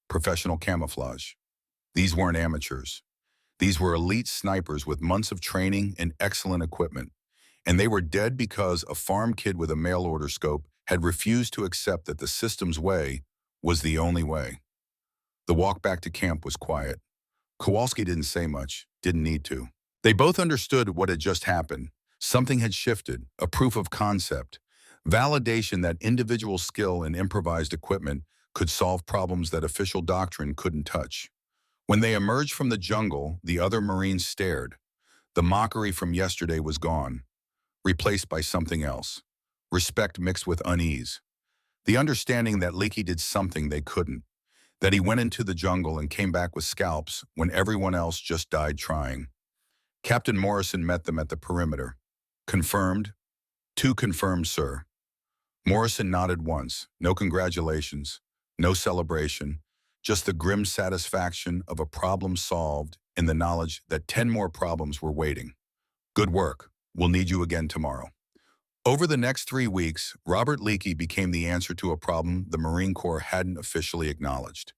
professional camouflage. These weren't amateurs. These were elite snipers with months of training and excellent equipment. And they were dead because a farm kid with a mail-order scope had refused to accept that the system's way was the only way. The walk back to camp was quiet. Kowalski didn't say much, didn't need to. They both understood what had just happened. Something had shifted, a proof of concept, validation that individual skill and improvised equipment could solve problems that official doctrine couldn't touch. When they emerged from the jungle, the other Marines stared. The mockery from yesterday was gone, replaced by something else. Respect mixed with unease. The understanding that Leakey did something they couldn't, that he went into the jungle and came back with scalps when everyone else just died trying. Captain Morrison met them at the perimeter. Confirmed? Two confirmed, sir. Morrison nodded once. No congratulations, no celebration, just the grim satisfaction of a problem solved and the knowledge that 10 more problems were waiting. Good work. We'll need you again tomorrow. Over the next 3 weeks, Robert Leakey became the answer to a problem the Marine Corps hadn't officially acknowledged.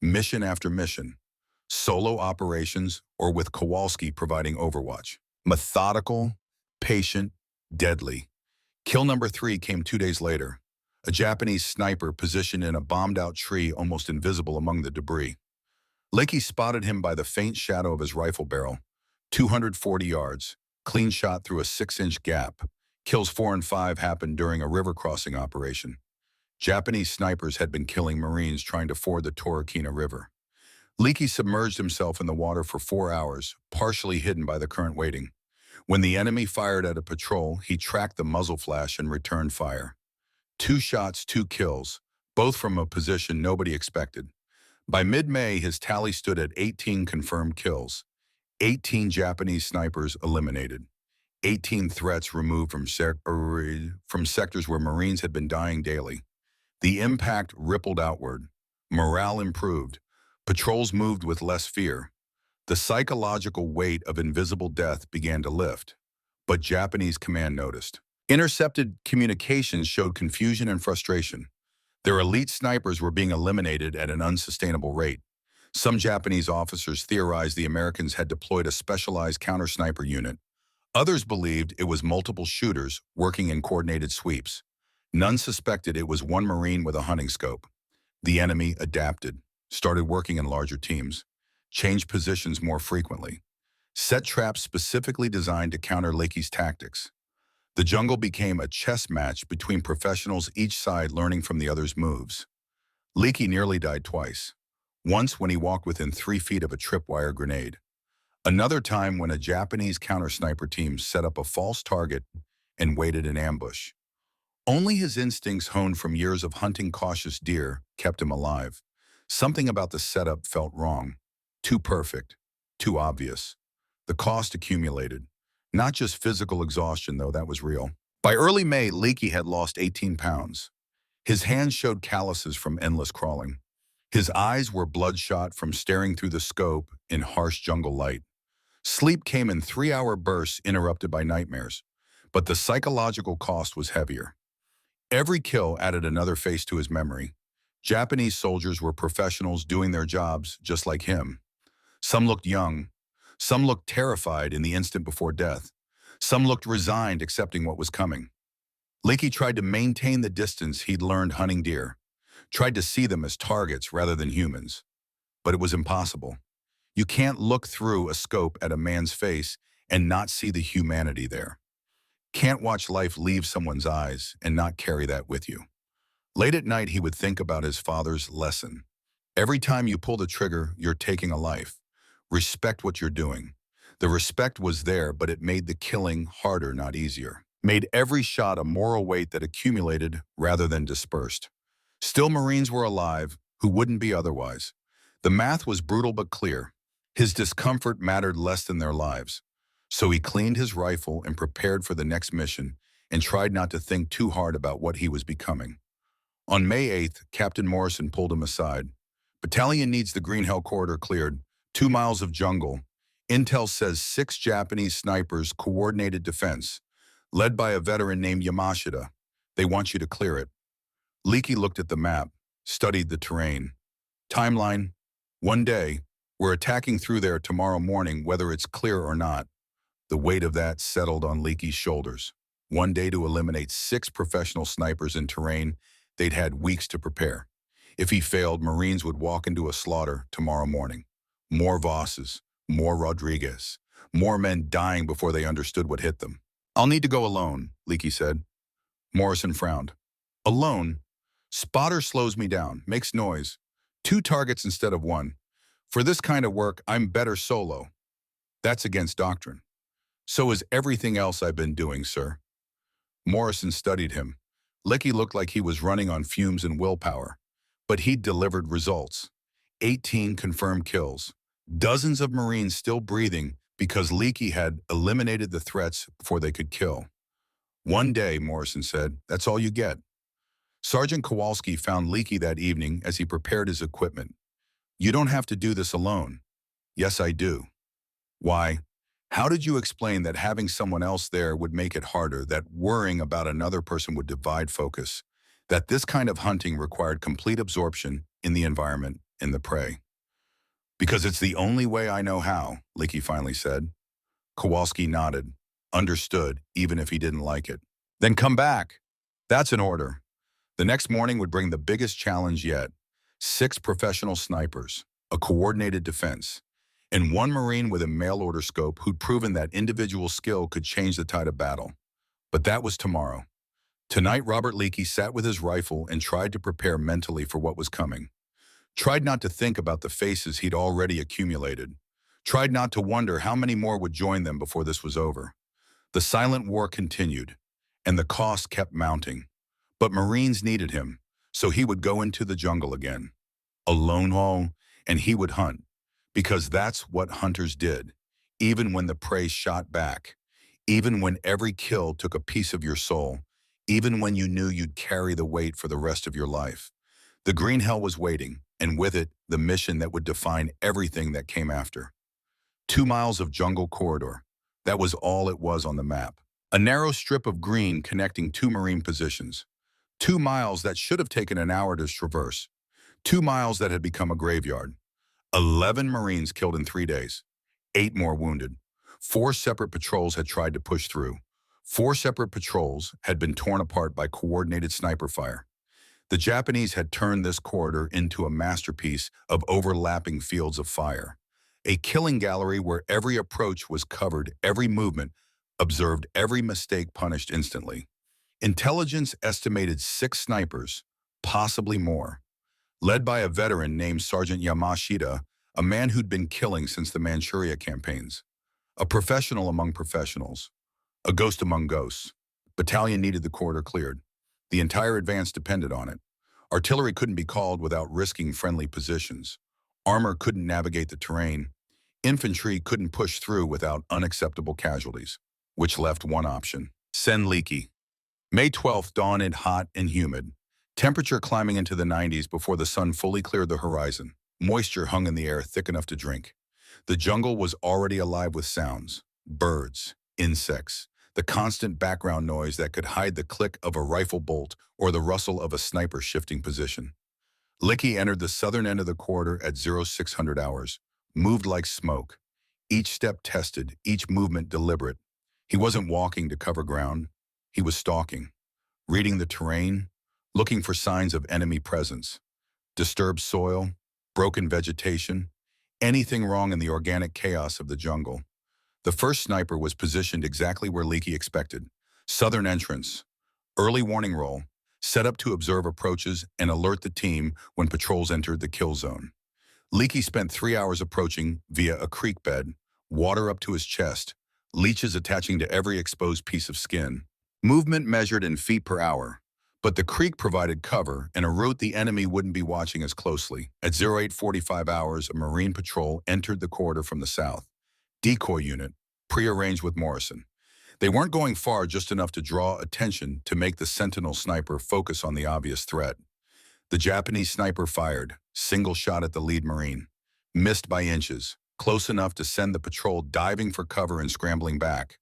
Mission after mission, solo operations or with Kowalski providing overwatch. Methodical, patient, deadly. Kill number 3 came 2 days later. A Japanese sniper positioned in a bombed-out tree almost invisible among the debris. Leakey spotted him by the faint shadow of his rifle barrel. 240 yards, clean shot through a 6-inch gap. Kills 4 and 5 happened during a river crossing operation. Japanese snipers had been killing Marines trying to ford the Torquay River. Leakey submerged himself in the water for 4 hours, partially hidden by the current waiting. When the enemy fired at a patrol, he tracked the muzzle flash and returned fire. 2 shots, 2 kills, both from a position nobody expected. By mid-May, his tally stood at 18 confirmed kills, 18 Japanese snipers eliminated, 18 threats removed from sectors where Marines had been dying daily. The impact rippled outward. Morale improved. Patrols moved with less fear. The psychological weight of invisible death began to lift. But Japanese command noticed. Intercepted communications showed confusion and frustration. Their elite snipers were being eliminated at an unsustainable rate. Some Japanese officers theorized the Americans had deployed a specialized counter-sniper unit. Others believed it was multiple shooters working in coordinated sweeps. None suspected it was one Marine with a hunting scope. The enemy adapted, started working in larger teams, changed positions more frequently, set traps specifically designed to counter Leakey's tactics. The jungle became a chess match between professionals, each side learning from the other's moves. Leakey nearly died twice. Once when he walked within 3 feet of a tripwire grenade. Another time when a Japanese counter-sniper team set up a false target and waited in ambush. Only his instincts honed from years of hunting cautious deer kept him alive. Something about the setup felt wrong. Too perfect. Too obvious. The cost accumulated. Not just physical exhaustion, though, that was real. By early May, Leakey had lost 18 pounds. His hands showed calluses from endless crawling. His eyes were bloodshot from staring through the scope in harsh jungle light. Sleep came in 3-hour bursts interrupted by nightmares. But the psychological cost was heavier. Every kill added another face to his memory. Japanese soldiers were professionals doing their jobs just like him. Some looked young. Some looked terrified in the instant before death. Some looked resigned, accepting what was coming. Leakey tried to maintain the distance he'd learned hunting deer, tried to see them as targets rather than humans. But it was impossible. You can't look through a scope at a man's face and not see the humanity there. Can't watch life leave someone's eyes and not carry that with you. Late at night, he would think about his father's lesson. Every time you pull the trigger, you're taking a life. Respect what you're doing. The respect was there, but it made the killing harder, not easier. Made every shot a moral weight that accumulated rather than dispersed. Still, Marines were alive, who wouldn't be otherwise. The math was brutal but clear. His discomfort mattered less than their lives. So he cleaned his rifle and prepared for the next mission and tried not to think too hard about what he was becoming. On May 8th, Captain Morrison pulled him aside. Battalion needs the Green Hell corridor cleared. 2 miles of jungle. Intel says 6 Japanese snipers coordinated defense, led by a veteran named Yamashita. They want you to clear it. Leakey looked at the map, studied the terrain. Timeline: 1 day. We're attacking through there tomorrow morning, whether it's clear or not. The weight of that settled on Leakey's shoulders. 1 day to eliminate 6 professional snipers in terrain they'd had weeks to prepare. If he failed, Marines would walk into a slaughter tomorrow morning. More Vosses, more Rodriguez, more men dying before they understood what hit them. I'll need to go alone, Leakey said. Morrison frowned. Alone? Spotter slows me down, makes noise. 2 targets instead of 1. For this kind of work, I'm better solo. That's against doctrine. So is everything else I've been doing, sir. Morrison studied him. Leakey looked like he was running on fumes and willpower. But he'd delivered results. 18 confirmed kills. Dozens of Marines still breathing because Leakey had eliminated the threats before they could kill. 1 day, Morrison said. That's all you get. Sergeant Kowalski found Leakey that evening as he prepared his equipment. You don't have to do this alone. Yes, I do. Why? How did you explain that having someone else there would make it harder, that worrying about another person would divide focus, that this kind of hunting required complete absorption in the environment, in the prey? Because it's the only way I know how, Leakey finally said. Kowalski nodded, understood, even if he didn't like it. Then come back. That's an order. The next morning would bring the biggest challenge yet. 6 professional snipers, a coordinated defense, and 1 Marine with a mail-order scope who'd proven that individual skill could change the tide of battle. But that was tomorrow. Tonight, Robert Leakey sat with his rifle and tried to prepare mentally for what was coming. Tried not to think about the faces he'd already accumulated. Tried not to wonder how many more would join them before this was over. The silent war continued, and the cost kept mounting. But Marines needed him, so he would go into the jungle again. A lone haul, and he would hunt. Because that's what hunters did, even when the prey shot back. Even when every kill took a piece of your soul. Even when you knew you'd carry the weight for the rest of your life. The Green Hell was waiting, and with it, the mission that would define everything that came after. 2 miles of jungle corridor. That was all it was on the map. A narrow strip of green connecting 2 Marine positions. 2 miles that should have taken an hour to traverse. 2 miles that had become a graveyard. 11 Marines killed in 3 days. 8 more wounded. 4 separate patrols had tried to push through. 4 separate patrols had been torn apart by coordinated sniper fire. The Japanese had turned this corridor into a masterpiece of overlapping fields of fire. A killing gallery where every approach was covered, every movement observed, every mistake punished instantly. Intelligence estimated 6 snipers, possibly more, led by a veteran named Sergeant Yamashita, a man who'd been killing since the Manchuria campaigns. A professional among professionals. A ghost among ghosts. Battalion needed the corridor cleared. The entire advance depended on it. Artillery couldn't be called without risking friendly positions. Armor couldn't navigate the terrain. Infantry couldn't push through without unacceptable casualties, which left one option: send Leakey. May 12th dawned hot and humid. Temperature climbing into the 90s before the sun fully cleared the horizon. Moisture hung in the air thick enough to drink. The jungle was already alive with sounds. Birds, insects, the constant background noise that could hide the click of a rifle bolt or the rustle of a sniper shifting position. Leakey entered the southern end of the corridor at 0600 hours, moved like smoke. Each step tested, each movement deliberate. He wasn't walking to cover ground. He was stalking, reading the terrain, looking for signs of enemy presence. Disturbed soil, broken vegetation, anything wrong in the organic chaos of the jungle. The first sniper was positioned exactly where Leakey expected. Southern entrance, early warning roll, set up to observe approaches and alert the team when patrols entered the kill zone. Leakey spent 3 hours approaching via a creek bed, water up to his chest, leeches attaching to every exposed piece of skin. Movement measured in feet per hour. But the creek provided cover and a route the enemy wouldn't be watching as closely. At 0845 hours, a Marine patrol entered the corridor from the south. Decoy unit, prearranged with Morrison. They weren't going far, just enough to draw attention to make the Sentinel sniper focus on the obvious threat. The Japanese sniper fired, single shot at the lead Marine. Missed by inches, close enough to send the patrol diving for cover and scrambling back.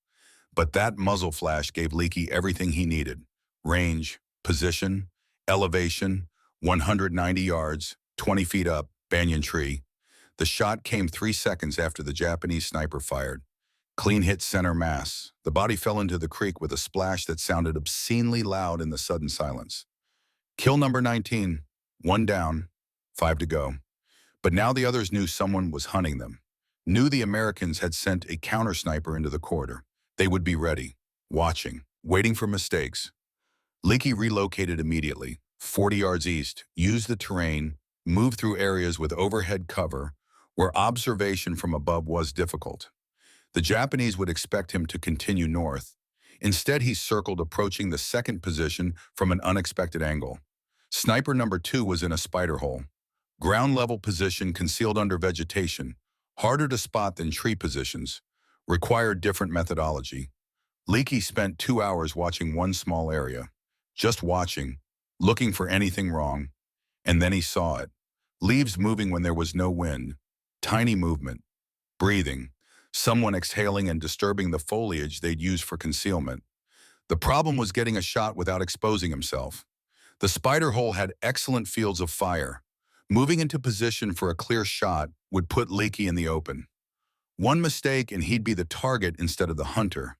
But that muzzle flash gave Leakey everything he needed. Range, position, elevation, 190 yards, 20 feet up, banyan tree. The shot came 3 seconds after the Japanese sniper fired. Clean hit center mass. The body fell into the creek with a splash that sounded obscenely loud in the sudden silence. Kill number 19. 1 down, 5 to go. But now the others knew someone was hunting them. Knew the Americans had sent a counter sniper into the corridor. They would be ready, watching, waiting for mistakes. Leakey relocated immediately, 40 yards east, used the terrain, moved through areas with overhead cover where observation from above was difficult. The Japanese would expect him to continue north. Instead, he circled, approaching the second position from an unexpected angle. Sniper number 2 was in a spider hole. Ground-level position concealed under vegetation, harder to spot than tree positions, required different methodology. Leakey spent 2 hours watching one small area, just watching, looking for anything wrong, and then he saw it. Leaves moving when there was no wind, tiny movement, breathing, someone exhaling and disturbing the foliage they'd used for concealment. The problem was getting a shot without exposing himself. The spider hole had excellent fields of fire. Moving into position for a clear shot would put Leakey in the open. One mistake and he'd be the target instead of the hunter.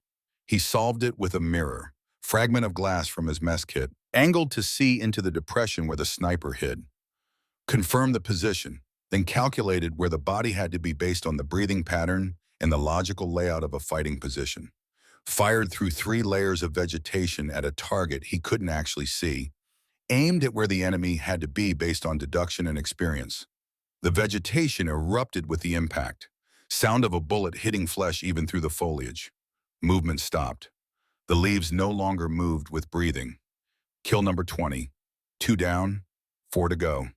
He solved it with a mirror, fragment of glass from his mess kit, angled to see into the depression where the sniper hid. Confirmed the position, then calculated where the body had to be based on the breathing pattern and the logical layout of a fighting position. Fired through 3 layers of vegetation at a target he couldn't actually see, aimed at where the enemy had to be based on deduction and experience. The vegetation erupted with the impact. Sound of a bullet hitting flesh even through the foliage. Movement stopped. The leaves no longer moved with breathing. Kill number 20. 2 down, 4 to go.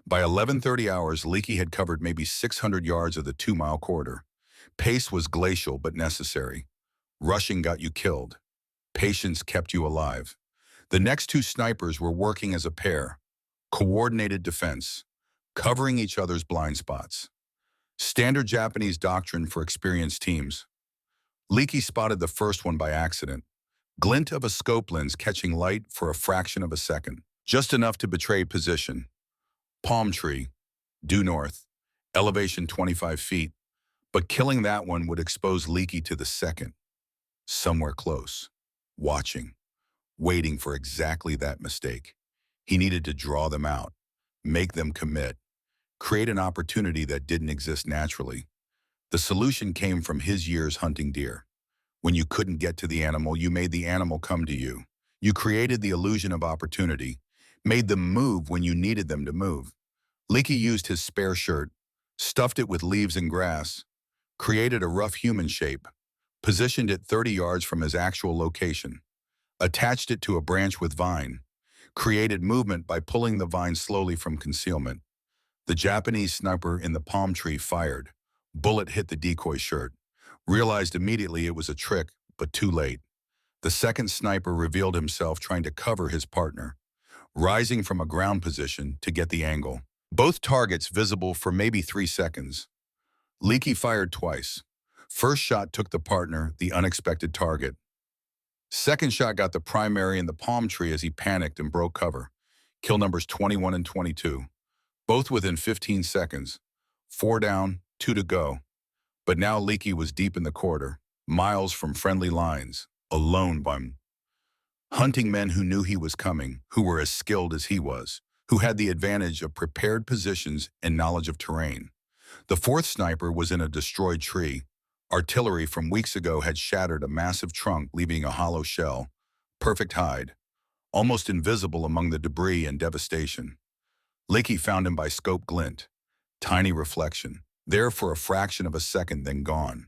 By 11:30 hours, Leakey had covered maybe 600 yards of the 2-mile corridor. Pace was glacial but necessary. Rushing got you killed. Patience kept you alive. The next 2 snipers were working as a pair. Coordinated defense, covering each other's blind spots. Standard Japanese doctrine for experienced teams. Leakey spotted the first one by accident. Glint of a scope lens catching light for a fraction of a second, just enough to betray position. Palm tree, due north, elevation 25 feet, but killing that one would expose Leakey to the second. Somewhere close, watching, waiting for exactly that mistake. He needed to draw them out, make them commit, create an opportunity that didn't exist naturally. The solution came from his years hunting deer. When you couldn't get to the animal, you made the animal come to you. You created the illusion of opportunity, made them move when you needed them to move. Leakey used his spare shirt, stuffed it with leaves and grass, created a rough human shape, positioned it 30 yards from his actual location, attached it to a branch with vine, created movement by pulling the vine slowly from concealment. The Japanese sniper in the palm tree fired. Bullet hit the decoy shirt. Realized immediately it was a trick, but too late. The second sniper revealed himself trying to cover his partner, rising from a ground position to get the angle. Both targets visible for maybe 3 seconds. Leakey fired twice. First shot took the partner, the unexpected target. Second shot got the primary in the palm tree as he panicked and broke cover. Kill numbers 21 and 22. Both within 15 seconds. 4 down, 2 to go. But now Leakey was deep in the corridor, miles from friendly lines, alone by him. Hunting men who knew he was coming, who were as skilled as he was, who had the advantage of prepared positions and knowledge of terrain. The fourth sniper was in a destroyed tree. Artillery from weeks ago had shattered a massive trunk, leaving a hollow shell. Perfect hide, almost invisible among the debris and devastation. Leakey found him by scope glint. Tiny reflection, there for a fraction of a second, then gone.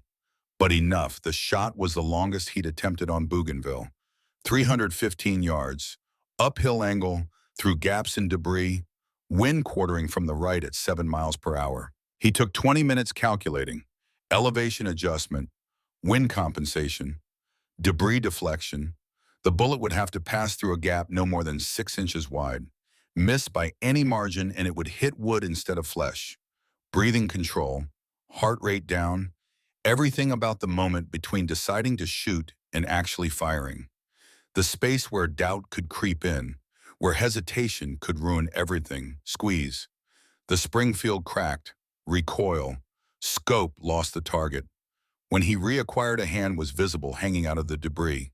But enough, the shot was the longest he'd attempted on Bougainville. 315 yards, Uphill angle, through gaps in debris, wind quartering from the right at 7 miles per hour. He took 20 minutes calculating. Elevation adjustment, wind compensation, debris deflection. The bullet would have to pass through a gap no more than 6 inches wide, miss by any margin, and it would hit wood instead of flesh. Breathing control, heart rate down, everything about the moment between deciding to shoot and actually firing. The space where doubt could creep in, where hesitation could ruin everything. Squeeze. The Springfield cracked. Recoil. Scope lost the target. When he reacquired, a hand was visible hanging out of the debris.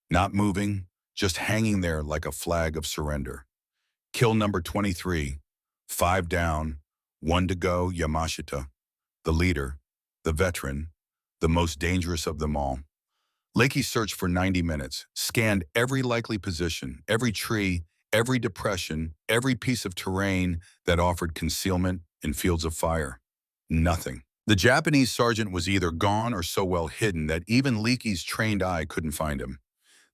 Not moving, just hanging there like a flag of surrender. Kill number 23. 5 down, 1 to go. Yamashita, the leader, the veteran, the most dangerous of them all. Leakey searched for 90 minutes, scanned every likely position, every tree, every depression, every piece of terrain that offered concealment in fields of fire. Nothing. The Japanese sergeant was either gone or so well hidden that even Leakey's trained eye couldn't find him.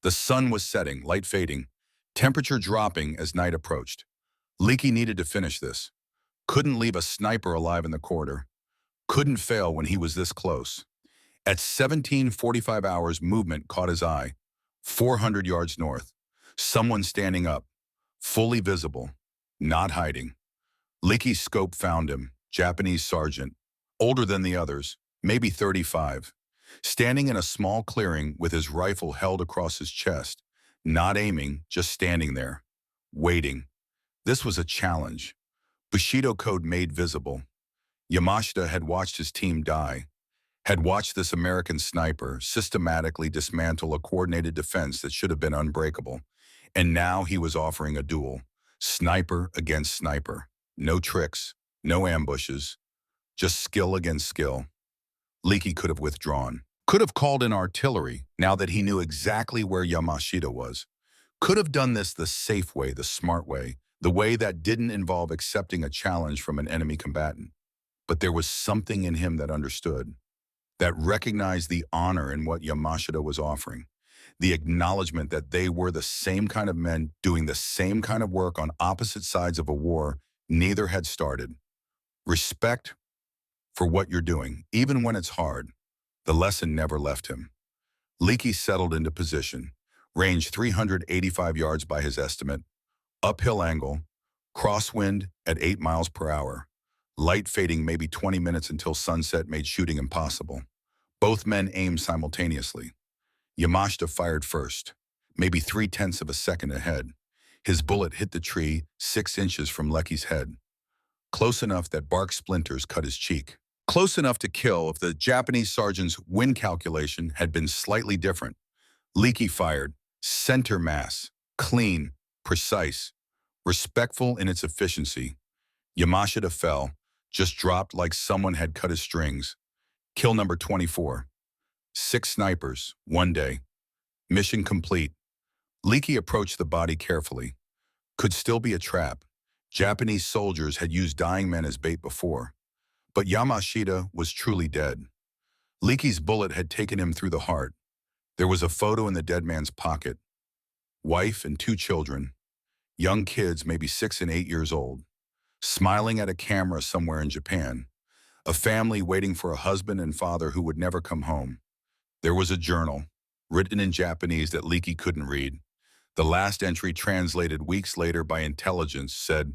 The sun was setting, light fading, temperature dropping as night approached. Leakey needed to finish this. Couldn't leave a sniper alive in the corridor. Couldn't fail when he was this close. At 17:45 hours, movement caught his eye. 400 yards north. Someone standing up. Fully visible. Not hiding. Leakey's scope found him. Japanese sergeant. Older than the others. Maybe 35. Standing in a small clearing with his rifle held across his chest. Not aiming, just standing there. Waiting. This was a challenge. Bushido code made visible. Yamashita had watched his team die. Had watched this American sniper systematically dismantle a coordinated defense that should have been unbreakable. And now he was offering a duel. Sniper against sniper. No tricks, no ambushes, just skill against skill. Leakey could have withdrawn. Could have called in artillery now that he knew exactly where Yamashita was. Could have done this the safe way, the smart way, the way that didn't involve accepting a challenge from an enemy combatant. But there was something in him that understood, that recognized the honor in what Yamashita was offering, the acknowledgement that they were the same kind of men doing the same kind of work on opposite sides of a war neither had started. Respect for what you're doing, even when it's hard. The lesson never left him. Leakey settled into position, range 385 yards by his estimate, uphill angle, crosswind at 8 miles per hour. Light fading maybe 20 minutes until sunset made shooting impossible. Both men aimed simultaneously. Yamashita fired first, maybe 0.3 of a second ahead. His bullet hit the tree 6 inches from Leakey's head. Close enough that bark splinters cut his cheek. Close enough to kill if the Japanese sergeant's wind calculation had been slightly different. Leakey fired, center mass, clean, precise, respectful in its efficiency. Yamashita fell, just dropped like someone had cut his strings. Kill number 24. 6 snipers, 1 day. Mission complete. Leakey approached the body carefully. Could still be a trap. Japanese soldiers had used dying men as bait before. But Yamashita was truly dead. Leakey's bullet had taken him through the heart. There was a photo in the dead man's pocket. Wife and 2 children. Young kids, maybe 6 and 8 years old. Smiling at a camera somewhere in Japan. A family waiting for a husband and father who would never come home. There was a journal, written in Japanese that Leakey couldn't read. The last entry, translated weeks later by intelligence, said,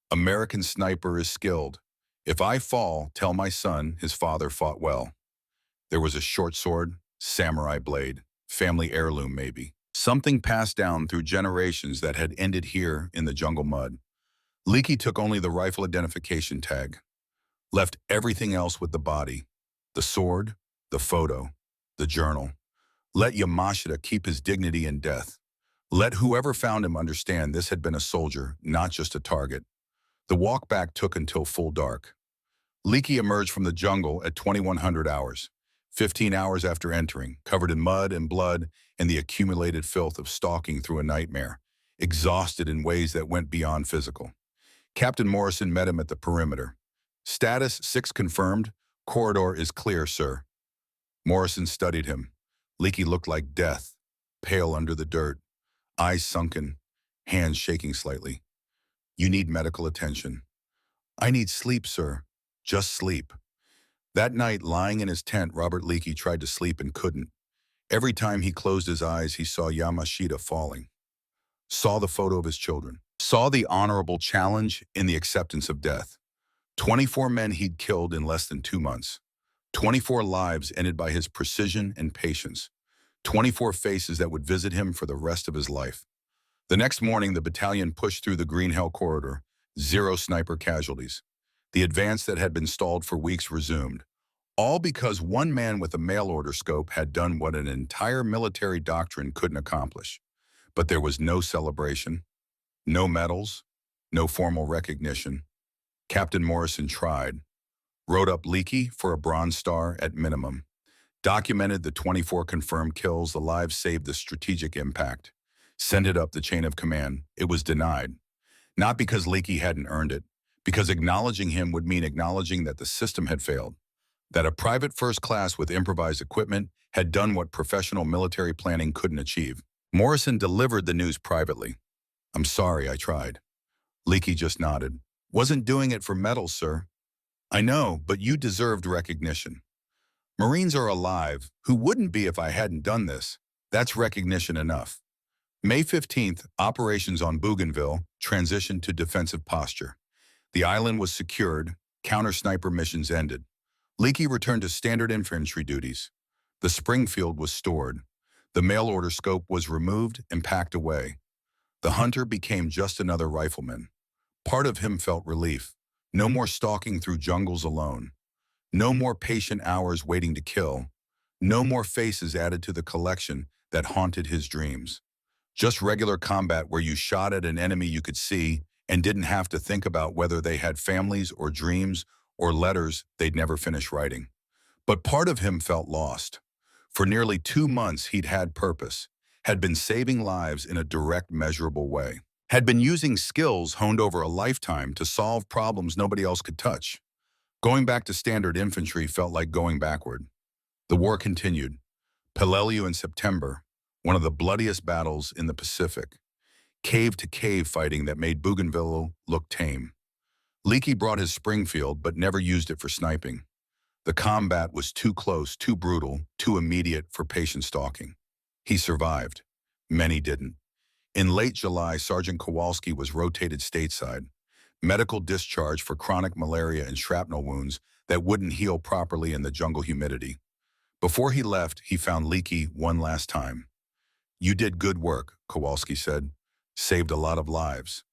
"American sniper is skilled. If I fall, tell my son his father fought well." There was a short sword, samurai blade, family heirloom maybe. Something passed down through generations that had ended here in the jungle mud. Leakey took only the rifle identification tag, left everything else with the body, the sword, the photo, the journal. Let Yamashita keep his dignity in death. Let whoever found him understand this had been a soldier, not just a target. The walk back took until full dark. Leakey emerged from the jungle at 2100 hours, 15 hours after entering, covered in mud and blood and the accumulated filth of stalking through a nightmare, exhausted in ways that went beyond physical. Captain Morrison met him at the perimeter. "Status 6 confirmed. Corridor is clear, sir." Morrison studied him. Leakey looked like death, pale under the dirt, eyes sunken, hands shaking slightly. You need medical attention. I need sleep, sir. Just sleep. That night, lying in his tent, Robert Leakey tried to sleep and couldn't. Every time he closed his eyes, he saw Yamashita falling, saw the photo of his children, saw the honorable challenge in the acceptance of death. 24 men he'd killed in less than 2 months. 24 lives ended by his precision and patience. 24 faces that would visit him for the rest of his life. The next morning, the battalion pushed through the Green Hell corridor. 0 sniper casualties. The advance that had been stalled for weeks resumed. All because one man with a mail-order scope had done what an entire military doctrine couldn't accomplish. But there was no celebration, no medals, no formal recognition. Captain Morrison tried, wrote up Leakey for a Bronze Star at minimum, documented the 24 confirmed kills, the lives saved, the strategic impact, sent it up the chain of command. It was denied, not because Leakey hadn't earned it, because acknowledging him would mean acknowledging that the system had failed, that a private first class with improvised equipment had done what professional military planning couldn't achieve. Morrison delivered the news privately. I'm sorry, I tried. Leakey just nodded. Wasn't doing it for medals, sir. I know, but you deserved recognition. Marines are alive. Who wouldn't be if I hadn't done this? That's recognition enough. May 15th, operations on Bougainville transitioned to defensive posture. The island was secured, counter-sniper missions ended. Leakey returned to standard infantry duties. The Springfield was stored. The mail-order scope was removed and packed away. The hunter became just another rifleman. Part of him felt relief. No more stalking through jungles alone. No more patient hours waiting to kill. No more faces added to the collection that haunted his dreams. Just regular combat where you shot at an enemy you could see and didn't have to think about whether they had families or dreams or letters they'd never finish writing. But part of him felt lost. For nearly 2 months, he'd had purpose, had been saving lives in a direct, measurable way, had been using skills honed over a lifetime to solve problems nobody else could touch. Going back to standard infantry felt like going backward. The war continued. Peleliu in September, one of the bloodiest battles in the Pacific. Cave-to-cave fighting that made Bougainville look tame. Leakey brought his Springfield, but never used it for sniping. The combat was too close, too brutal, too immediate for patient stalking. He survived. Many didn't. In late July, Sergeant Kowalski was rotated stateside. Medical discharge for chronic malaria and shrapnel wounds that wouldn't heal properly in the jungle humidity. Before he left, he found Leakey one last time. You did good work, Kowalski said. Saved a lot of lives.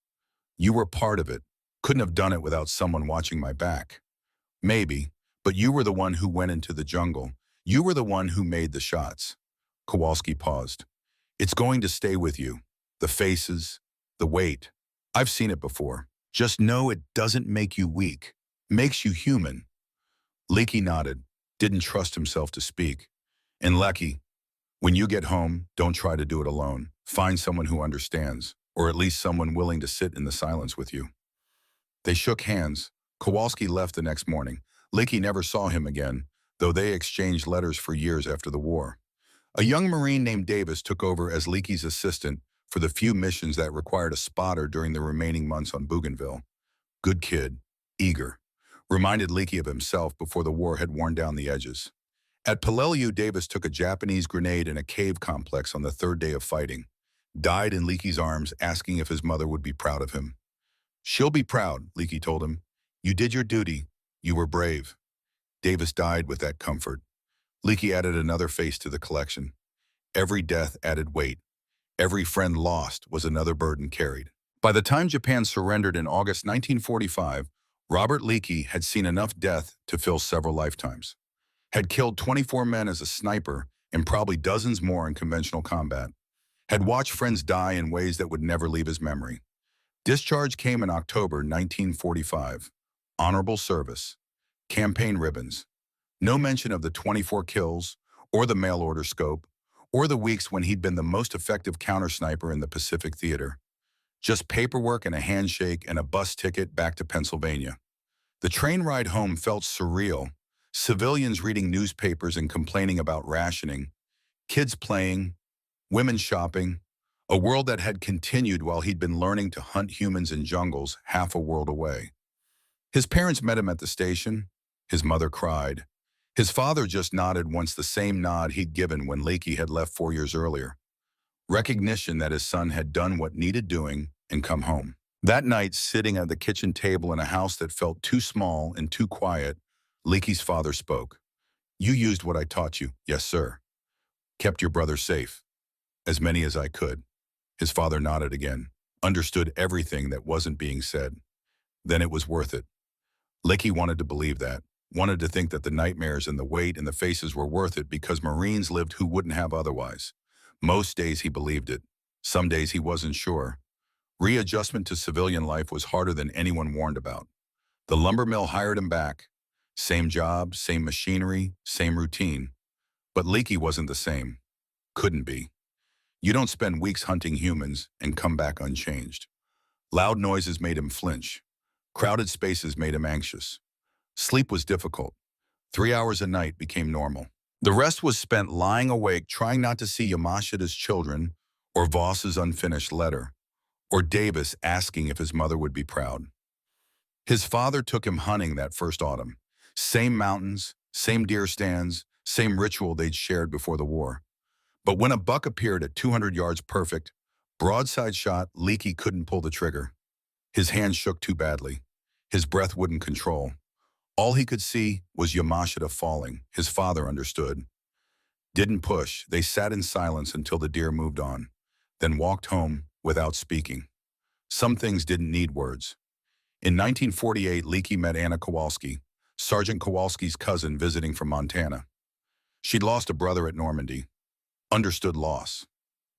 You were part of it. Couldn't have done it without someone watching my back. Maybe, but you were the one who went into the jungle. You were the one who made the shots. Kowalski paused. It's going to stay with you. The faces, the weight. I've seen it before. Just know it doesn't make you weak. Makes you human. Leakey nodded, didn't trust himself to speak. And Lecky, when you get home, don't try to do it alone. Find someone who understands, or at least someone willing to sit in the silence with you. They shook hands. Kowalski left the next morning. Leakey never saw him again, though they exchanged letters for years after the war. A young Marine named Davis took over as Leakey's assistant for the few missions that required a spotter during the remaining months on Bougainville. Good kid, eager, reminded Leakey of himself before the war had worn down the edges. At Peleliu, Davis took a Japanese grenade in a cave complex on the 3rd day of fighting. Died in Leakey's arms, asking if his mother would be proud of him. She'll be proud, Leakey told him. You did your duty. You were brave. Davis died with that comfort. Leakey added another face to the collection. Every death added weight. Every friend lost was another burden carried. By the time Japan surrendered in August 1945, Robert Leakey had seen enough death to fill several lifetimes. Had killed 24 men as a sniper and probably dozens more in conventional combat. Had watched friends die in ways that would never leave his memory. Discharge came in October 1945. Honorable service. Campaign ribbons. No mention of the 24 kills, or the mail-order scope, or the weeks when he'd been the most effective counter-sniper in the Pacific Theater. Just paperwork and a handshake and a bus ticket back to Pennsylvania. The train ride home felt surreal. Civilians reading newspapers and complaining about rationing. Kids playing. Women shopping. A world that had continued while he'd been learning to hunt humans in jungles half a world away. His parents met him at the station. His mother cried. His father just nodded once, the same nod he'd given when Leakey had left 4 years earlier. Recognition that his son had done what needed doing and come home. That night, sitting at the kitchen table in a house that felt too small and too quiet, Leakey's father spoke. "You used what I taught you." "Yes, sir." "Kept your brother safe." "As many as I could." His father nodded again, understood everything that wasn't being said. Then it was worth it. Leakey wanted to believe that, wanted to think that the nightmares and the weight and the faces were worth it because Marines lived who wouldn't have otherwise. Most days he believed it. Some days he wasn't sure. Readjustment to civilian life was harder than anyone warned about. The lumber mill hired him back. Same job, same machinery, same routine. But Leakey wasn't the same. Couldn't be. You don't spend weeks hunting humans and come back unchanged. Loud noises made him flinch. Crowded spaces made him anxious. Sleep was difficult. 3 hours a night became normal. The rest was spent lying awake trying not to see Yamashita's children, or Voss's unfinished letter, or Davis asking if his mother would be proud. His father took him hunting that first autumn. Same mountains, same deer stands, same ritual they'd shared before the war. But when a buck appeared at 200 yards perfect, broadside shot, Leakey couldn't pull the trigger. His hands shook too badly. His breath wouldn't control. All he could see was Yamashita falling. His father understood. Didn't push. They sat in silence until the deer moved on, then walked home without speaking. Some things didn't need words. In 1948, Leakey met Anna Kowalski, Sergeant Kowalski's cousin visiting from Montana. She'd lost a brother at Normandy. Understood loss.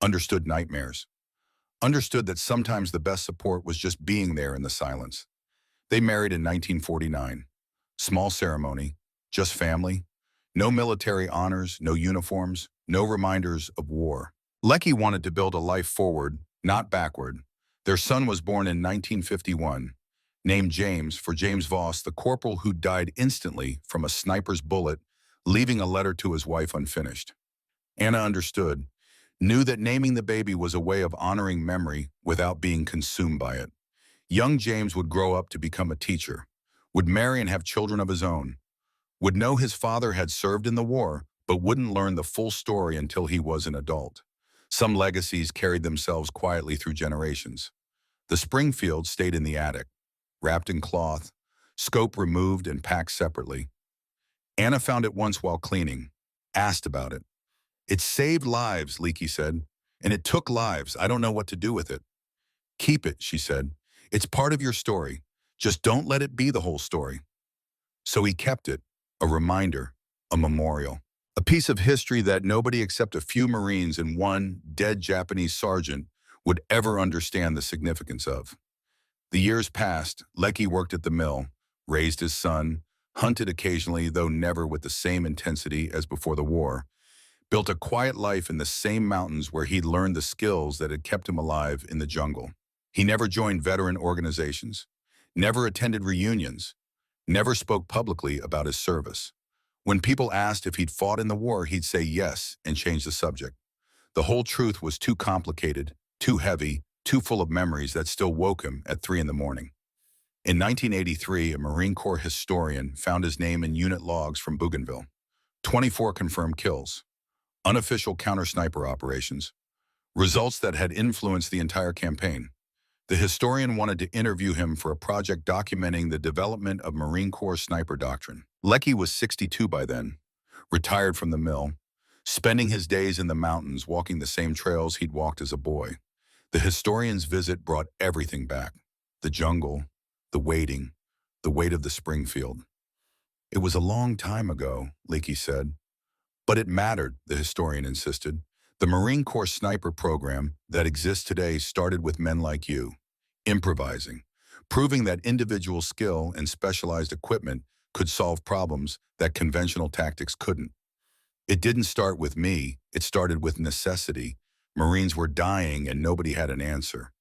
Understood nightmares. Understood that sometimes the best support was just being there in the silence. They married in 1949. Small ceremony, just family. No military honors, no uniforms, no reminders of war. Leakey wanted to build a life forward, not backward. Their son was born in 1951, named James for James Voss, the corporal who died instantly from a sniper's bullet, leaving a letter to his wife unfinished. Anna understood, knew that naming the baby was a way of honoring memory without being consumed by it. Young James would grow up to become a teacher, would marry and have children of his own, would know his father had served in the war, but wouldn't learn the full story until he was an adult. Some legacies carried themselves quietly through generations. The Springfield stayed in the attic, wrapped in cloth, scope removed and packed separately. Anna found it once while cleaning, asked about it. "It saved lives," Leakey said, "and it took lives. I don't know what to do with it." "Keep it," she said. "It's part of your story. Just don't let it be the whole story." So he kept it, a reminder, a memorial, a piece of history that nobody except a few Marines and one dead Japanese sergeant would ever understand the significance of. The years passed. Leakey worked at the mill, raised his son, hunted occasionally, though never with the same intensity as before the war, built a quiet life in the same mountains where he'd learned the skills that had kept him alive in the jungle. He never joined veteran organizations, never attended reunions, never spoke publicly about his service. When people asked if he'd fought in the war, he'd say yes and change the subject. The whole truth was too complicated, too heavy, too full of memories that still woke him at 3 in the morning. In 1983, a Marine Corps historian found his name in unit logs from Bougainville. 24 confirmed kills, unofficial counter-sniper operations, results that had influenced the entire campaign. The historian wanted to interview him for a project documenting the development of Marine Corps sniper doctrine. Leakey was 62 by then, retired from the mill, spending his days in the mountains walking the same trails he'd walked as a boy. The historian's visit brought everything back. The jungle, the waiting, the weight of the Springfield. "It was a long time ago," Leakey said. "But it mattered," the historian insisted. "The Marine Corps sniper program that exists today started with men like you, improvising, proving that individual skill and specialized equipment could solve problems that conventional tactics couldn't. It didn't start with me, it started with necessity. Marines were dying and nobody had an answer."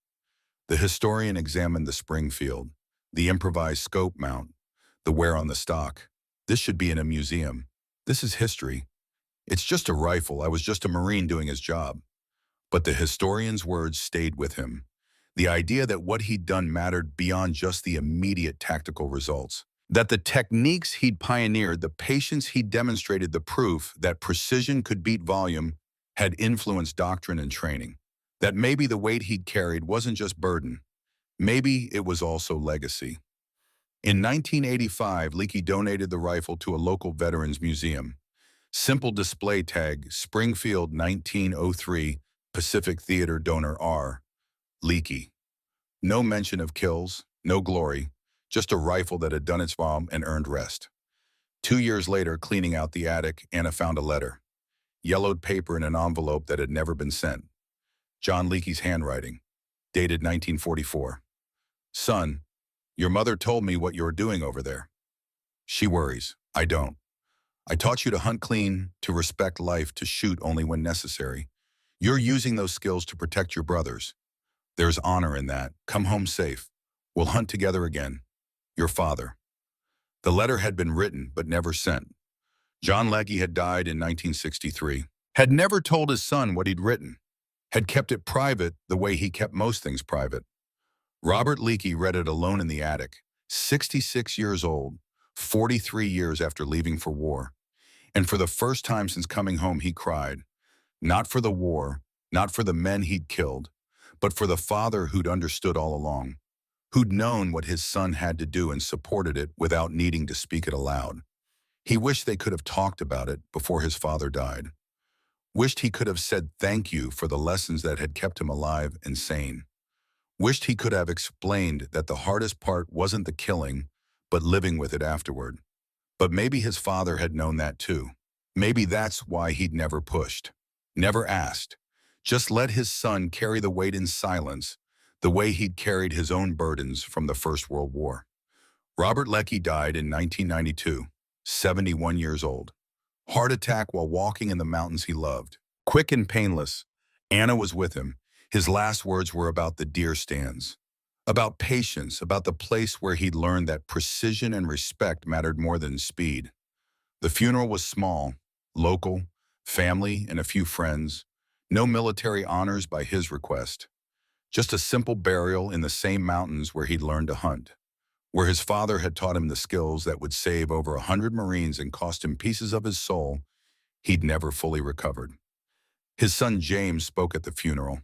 The historian examined the Springfield, the improvised scope mount, the wear on the stock. "This should be in a museum. This is history. It's just a rifle. I was just a Marine doing his job." But the historian's words stayed with him. The idea that what he'd done mattered beyond just the immediate tactical results. That the techniques he'd pioneered, the patience he'd demonstrated, the proof that precision could beat volume had influenced doctrine and training. That maybe the weight he'd carried wasn't just burden. Maybe it was also legacy. In 1985, Leakey donated the rifle to a local veterans museum. Simple display tag, Springfield 1903, Pacific Theater donor R. Leakey. No mention of kills, no glory, just a rifle that had done its job and earned rest. 2 years later, cleaning out the attic, Anna found a letter. Yellowed paper in an envelope that had never been sent. John Leakey's handwriting, dated 1944. Son, your mother told me what you're doing over there. She worries. I don't. I taught you to hunt clean, to respect life, to shoot only when necessary. You're using those skills to protect your brothers. There's honor in that. Come home safe. We'll hunt together again. Your father. The letter had been written but never sent. John Leakey had died in 1963. Had never told his son what he'd written. Had kept it private the way he kept most things private. Robert Leakey read it alone in the attic, 66 years old, 43 years after leaving for war. And for the first time since coming home, he cried. Not for the war, not for the men he'd killed, but for the father who'd understood all along, who'd known what his son had to do and supported it without needing to speak it aloud. He wished they could have talked about it before his father died. Wished he could have said thank you for the lessons that had kept him alive and sane. Wished he could have explained that the hardest part wasn't the killing, but living with it afterward. But maybe his father had known that too. Maybe that's why he'd never pushed, never asked. Just let his son carry the weight in silence, the way he'd carried his own burdens from the First World War. Robert Leakey died in 1992, 71 years old. Heart attack while walking in the mountains he loved. Quick and painless, Anna was with him. His last words were about the deer stands, about patience, about the place where he'd learned that precision and respect mattered more than speed. The funeral was small, local, family and a few friends. No military honors by his request. Just a simple burial in the same mountains where he'd learned to hunt, where his father had taught him the skills that would save over 100 Marines and cost him pieces of his soul he'd never fully recovered. His son James spoke at the funeral.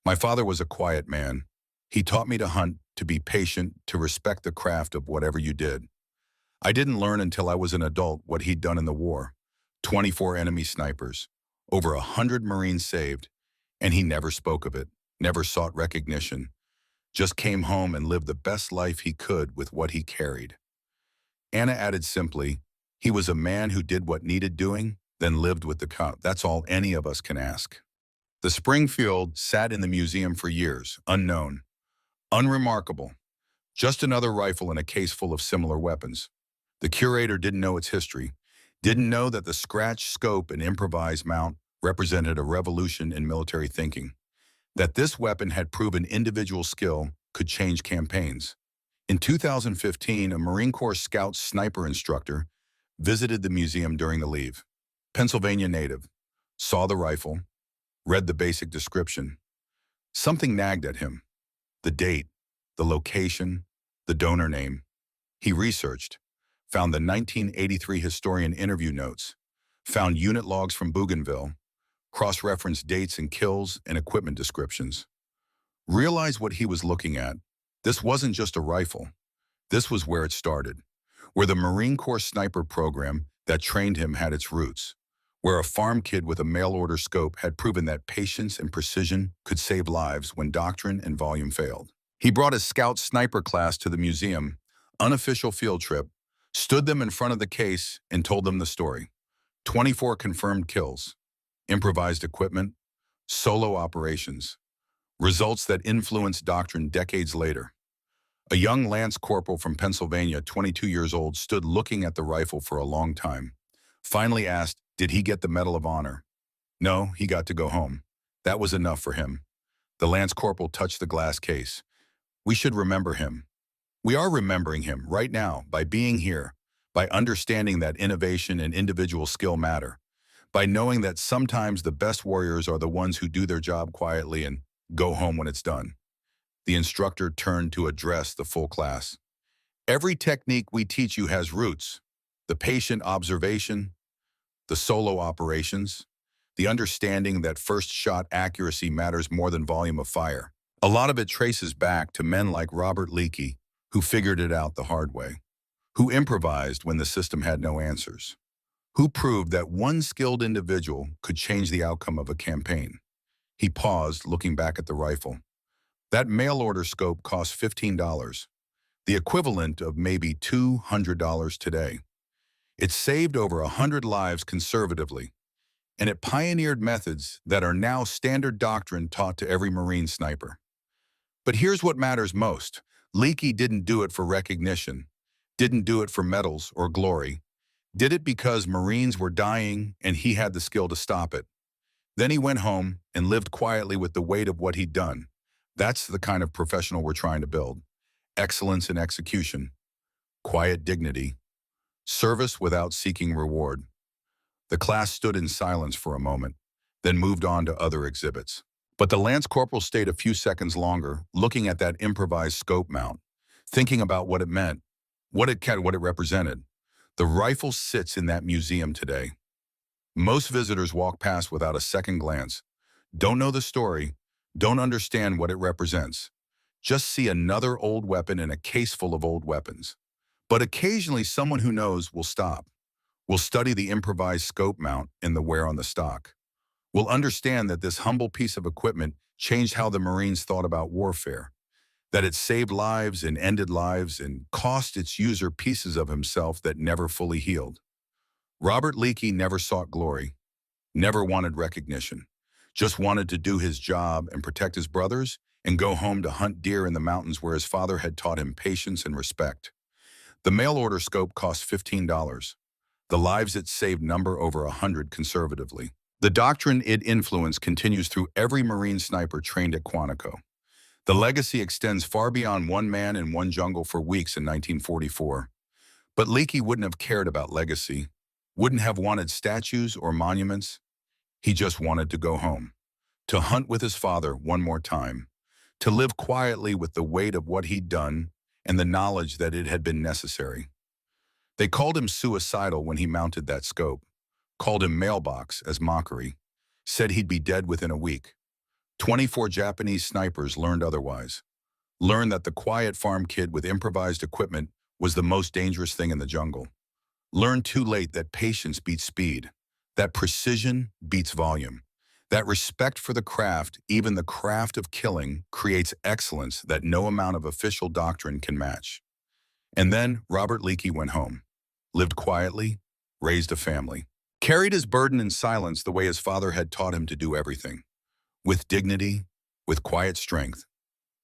My father was a quiet man. He taught me to hunt, to be patient, to respect the craft of whatever you did. I didn't learn until I was an adult what he'd done in the war. 24 enemy snipers, over 100 Marines saved, and he never spoke of it, never sought recognition, just came home and lived the best life he could with what he carried. Anna added simply, he was a man who did what needed doing, then lived with the count. That's all any of us can ask. The Springfield sat in the museum for years, unknown, unremarkable, just another rifle in a case full of similar weapons. The curator didn't know its history, didn't know that the scratch scope and improvised mount represented a revolution in military thinking, that this weapon had proven individual skill could change campaigns. In 2015, a Marine Corps Scout sniper instructor visited the museum during the leave. Pennsylvania native, saw the rifle, read the basic description. Something nagged at him. The date, the location, the donor name. He researched, found the 1983 historian interview notes, found unit logs from Bougainville, cross-referenced dates and kills and equipment descriptions. Realized what he was looking at. This wasn't just a rifle. This was where it started, where the Marine Corps sniper program that trained him had its roots, where a farm kid with a mail-order scope had proven that patience and precision could save lives when doctrine and volume failed. He brought his scout sniper class to the museum, unofficial field trip, stood them in front of the case and told them the story. 24 confirmed kills, improvised equipment, solo operations, results that influenced doctrine decades later. A young lance corporal from Pennsylvania, 22 years old, stood looking at the rifle for a long time. Finally asked, did he get the Medal of Honor? No, he got to go home. That was enough for him. The lance corporal touched the glass case. We should remember him. We are remembering him right now by being here, by understanding that innovation and individual skill matter, by knowing that sometimes the best warriors are the ones who do their job quietly and go home when it's done. The instructor turned to address the full class. Every technique we teach you has roots: the patient observation, the solo operations, the understanding that first shot accuracy matters more than volume of fire. A lot of it traces back to men like Robert Leakey, who figured it out the hard way, who improvised when the system had no answers, who proved that one skilled individual could change the outcome of a campaign. He paused, looking back at the rifle. That mail-order scope cost $15, the equivalent of maybe $200 today. It saved over 100 lives conservatively, and it pioneered methods that are now standard doctrine taught to every Marine sniper. But here's what matters most. Leakey didn't do it for recognition, didn't do it for medals or glory, did it because Marines were dying and he had the skill to stop it. Then he went home and lived quietly with the weight of what he'd done. That's the kind of professional we're trying to build. Excellence in execution, quiet dignity, service without seeking reward. The class stood in silence for a moment, then moved on to other exhibits. But the Lance Corporal stayed a few seconds longer, looking at that improvised scope mount, thinking about what it meant, what it represented. The rifle sits in that museum today. Most visitors walk past without a second glance, don't know the story, don't understand what it represents. Just see another old weapon in a case full of old weapons. But occasionally someone who knows will stop. Will study the improvised scope mount in the wear on the stock. Will understand that this humble piece of equipment changed how the Marines thought about warfare, that it saved lives and ended lives and cost its user pieces of himself that never fully healed. Robert Leakey never sought glory, never wanted recognition, just wanted to do his job and protect his brothers and go home to hunt deer in the mountains where his father had taught him patience and respect. The mail-order scope cost $15. The lives it saved number over 100 conservatively. The doctrine it influenced continues through every Marine sniper trained at Quantico. The legacy extends far beyond one man in one jungle for weeks in 1944. But Leakey wouldn't have cared about legacy, wouldn't have wanted statues or monuments. He just wanted to go home, to hunt with his father one more time, to live quietly with the weight of what he'd done and the knowledge that it had been necessary. They called him suicidal when he mounted that scope, called him mailbox as mockery, said he'd be dead within a week. 24 Japanese snipers learned otherwise, learned that the quiet farm kid with improvised equipment was the most dangerous thing in the jungle. Learned too late that patience beats speed, that precision beats volume, that respect for the craft, even the craft of killing, creates excellence that no amount of official doctrine can match. And then Robert Leakey went home, lived quietly, raised a family, carried his burden in silence the way his father had taught him to do everything, with dignity, with quiet strength,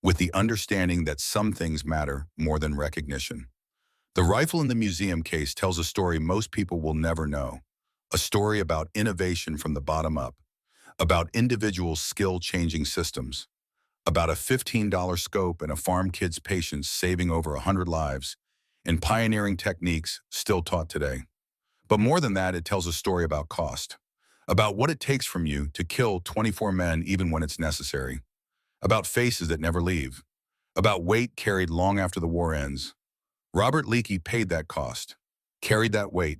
with the understanding that some things matter more than recognition. The rifle in the museum case tells a story most people will never know, a story about innovation from the bottom up, about individual skill-changing systems, about a $15 scope and a farm kid's patience saving over 100 lives, and pioneering techniques still taught today. But more than that, it tells a story about cost, about what it takes from you to kill 24 men even when it's necessary, about faces that never leave, about weight carried long after the war ends. Robert Leakey paid that cost, carried that weight,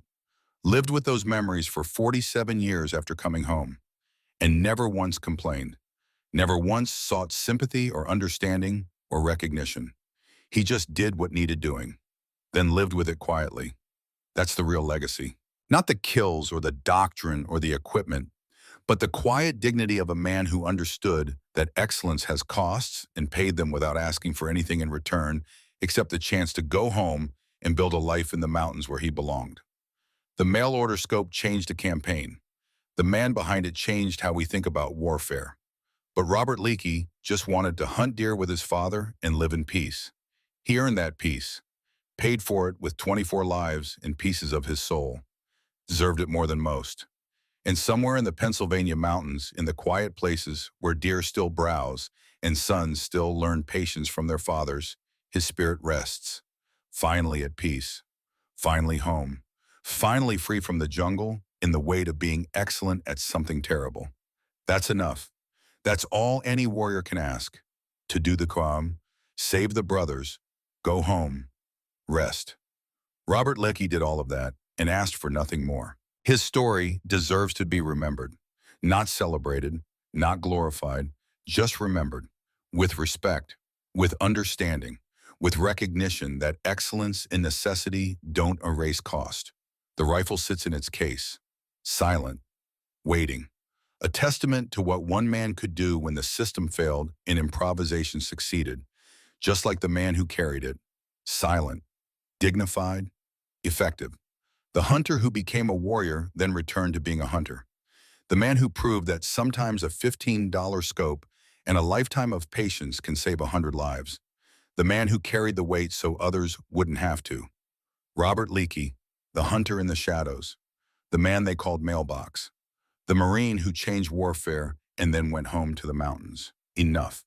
lived with those memories for 47 years after coming home, and never once complained, never once sought sympathy or understanding or recognition. He just did what needed doing, then lived with it quietly. That's the real legacy. Not the kills or the doctrine or the equipment, but the quiet dignity of a man who understood that excellence has costs and paid them without asking for anything in return except the chance to go home and build a life in the mountains where he belonged. The mail-order scope changed a campaign. The man behind it changed how we think about warfare. But Robert Leakey just wanted to hunt deer with his father and live in peace. He earned that peace, paid for it with 24 lives and pieces of his soul, deserved it more than most. And somewhere in the Pennsylvania mountains, in the quiet places where deer still browse and sons still learn patience from their fathers, his spirit rests, finally at peace, finally home, finally free from the jungle in the weight of being excellent at something terrible. That's enough. That's all any warrior can ask. To do the crime, save the brothers, go home, rest. Robert Leckie did all of that and asked for nothing more. His story deserves to be remembered, not celebrated, not glorified, just remembered, with respect, with understanding, with recognition that excellence and necessity don't erase cost. The rifle sits in its case, silent, waiting, a testament to what one man could do when the system failed and improvisation succeeded, just like the man who carried it, silent, dignified, effective. The hunter who became a warrior then returned to being a hunter. The man who proved that sometimes a $15 scope and a lifetime of patience can save 100 lives. The man who carried the weight so others wouldn't have to. Robert Leakey, the hunter in the shadows, the man they called Mailbox, the Marine who changed warfare and then went home to the mountains. Enough.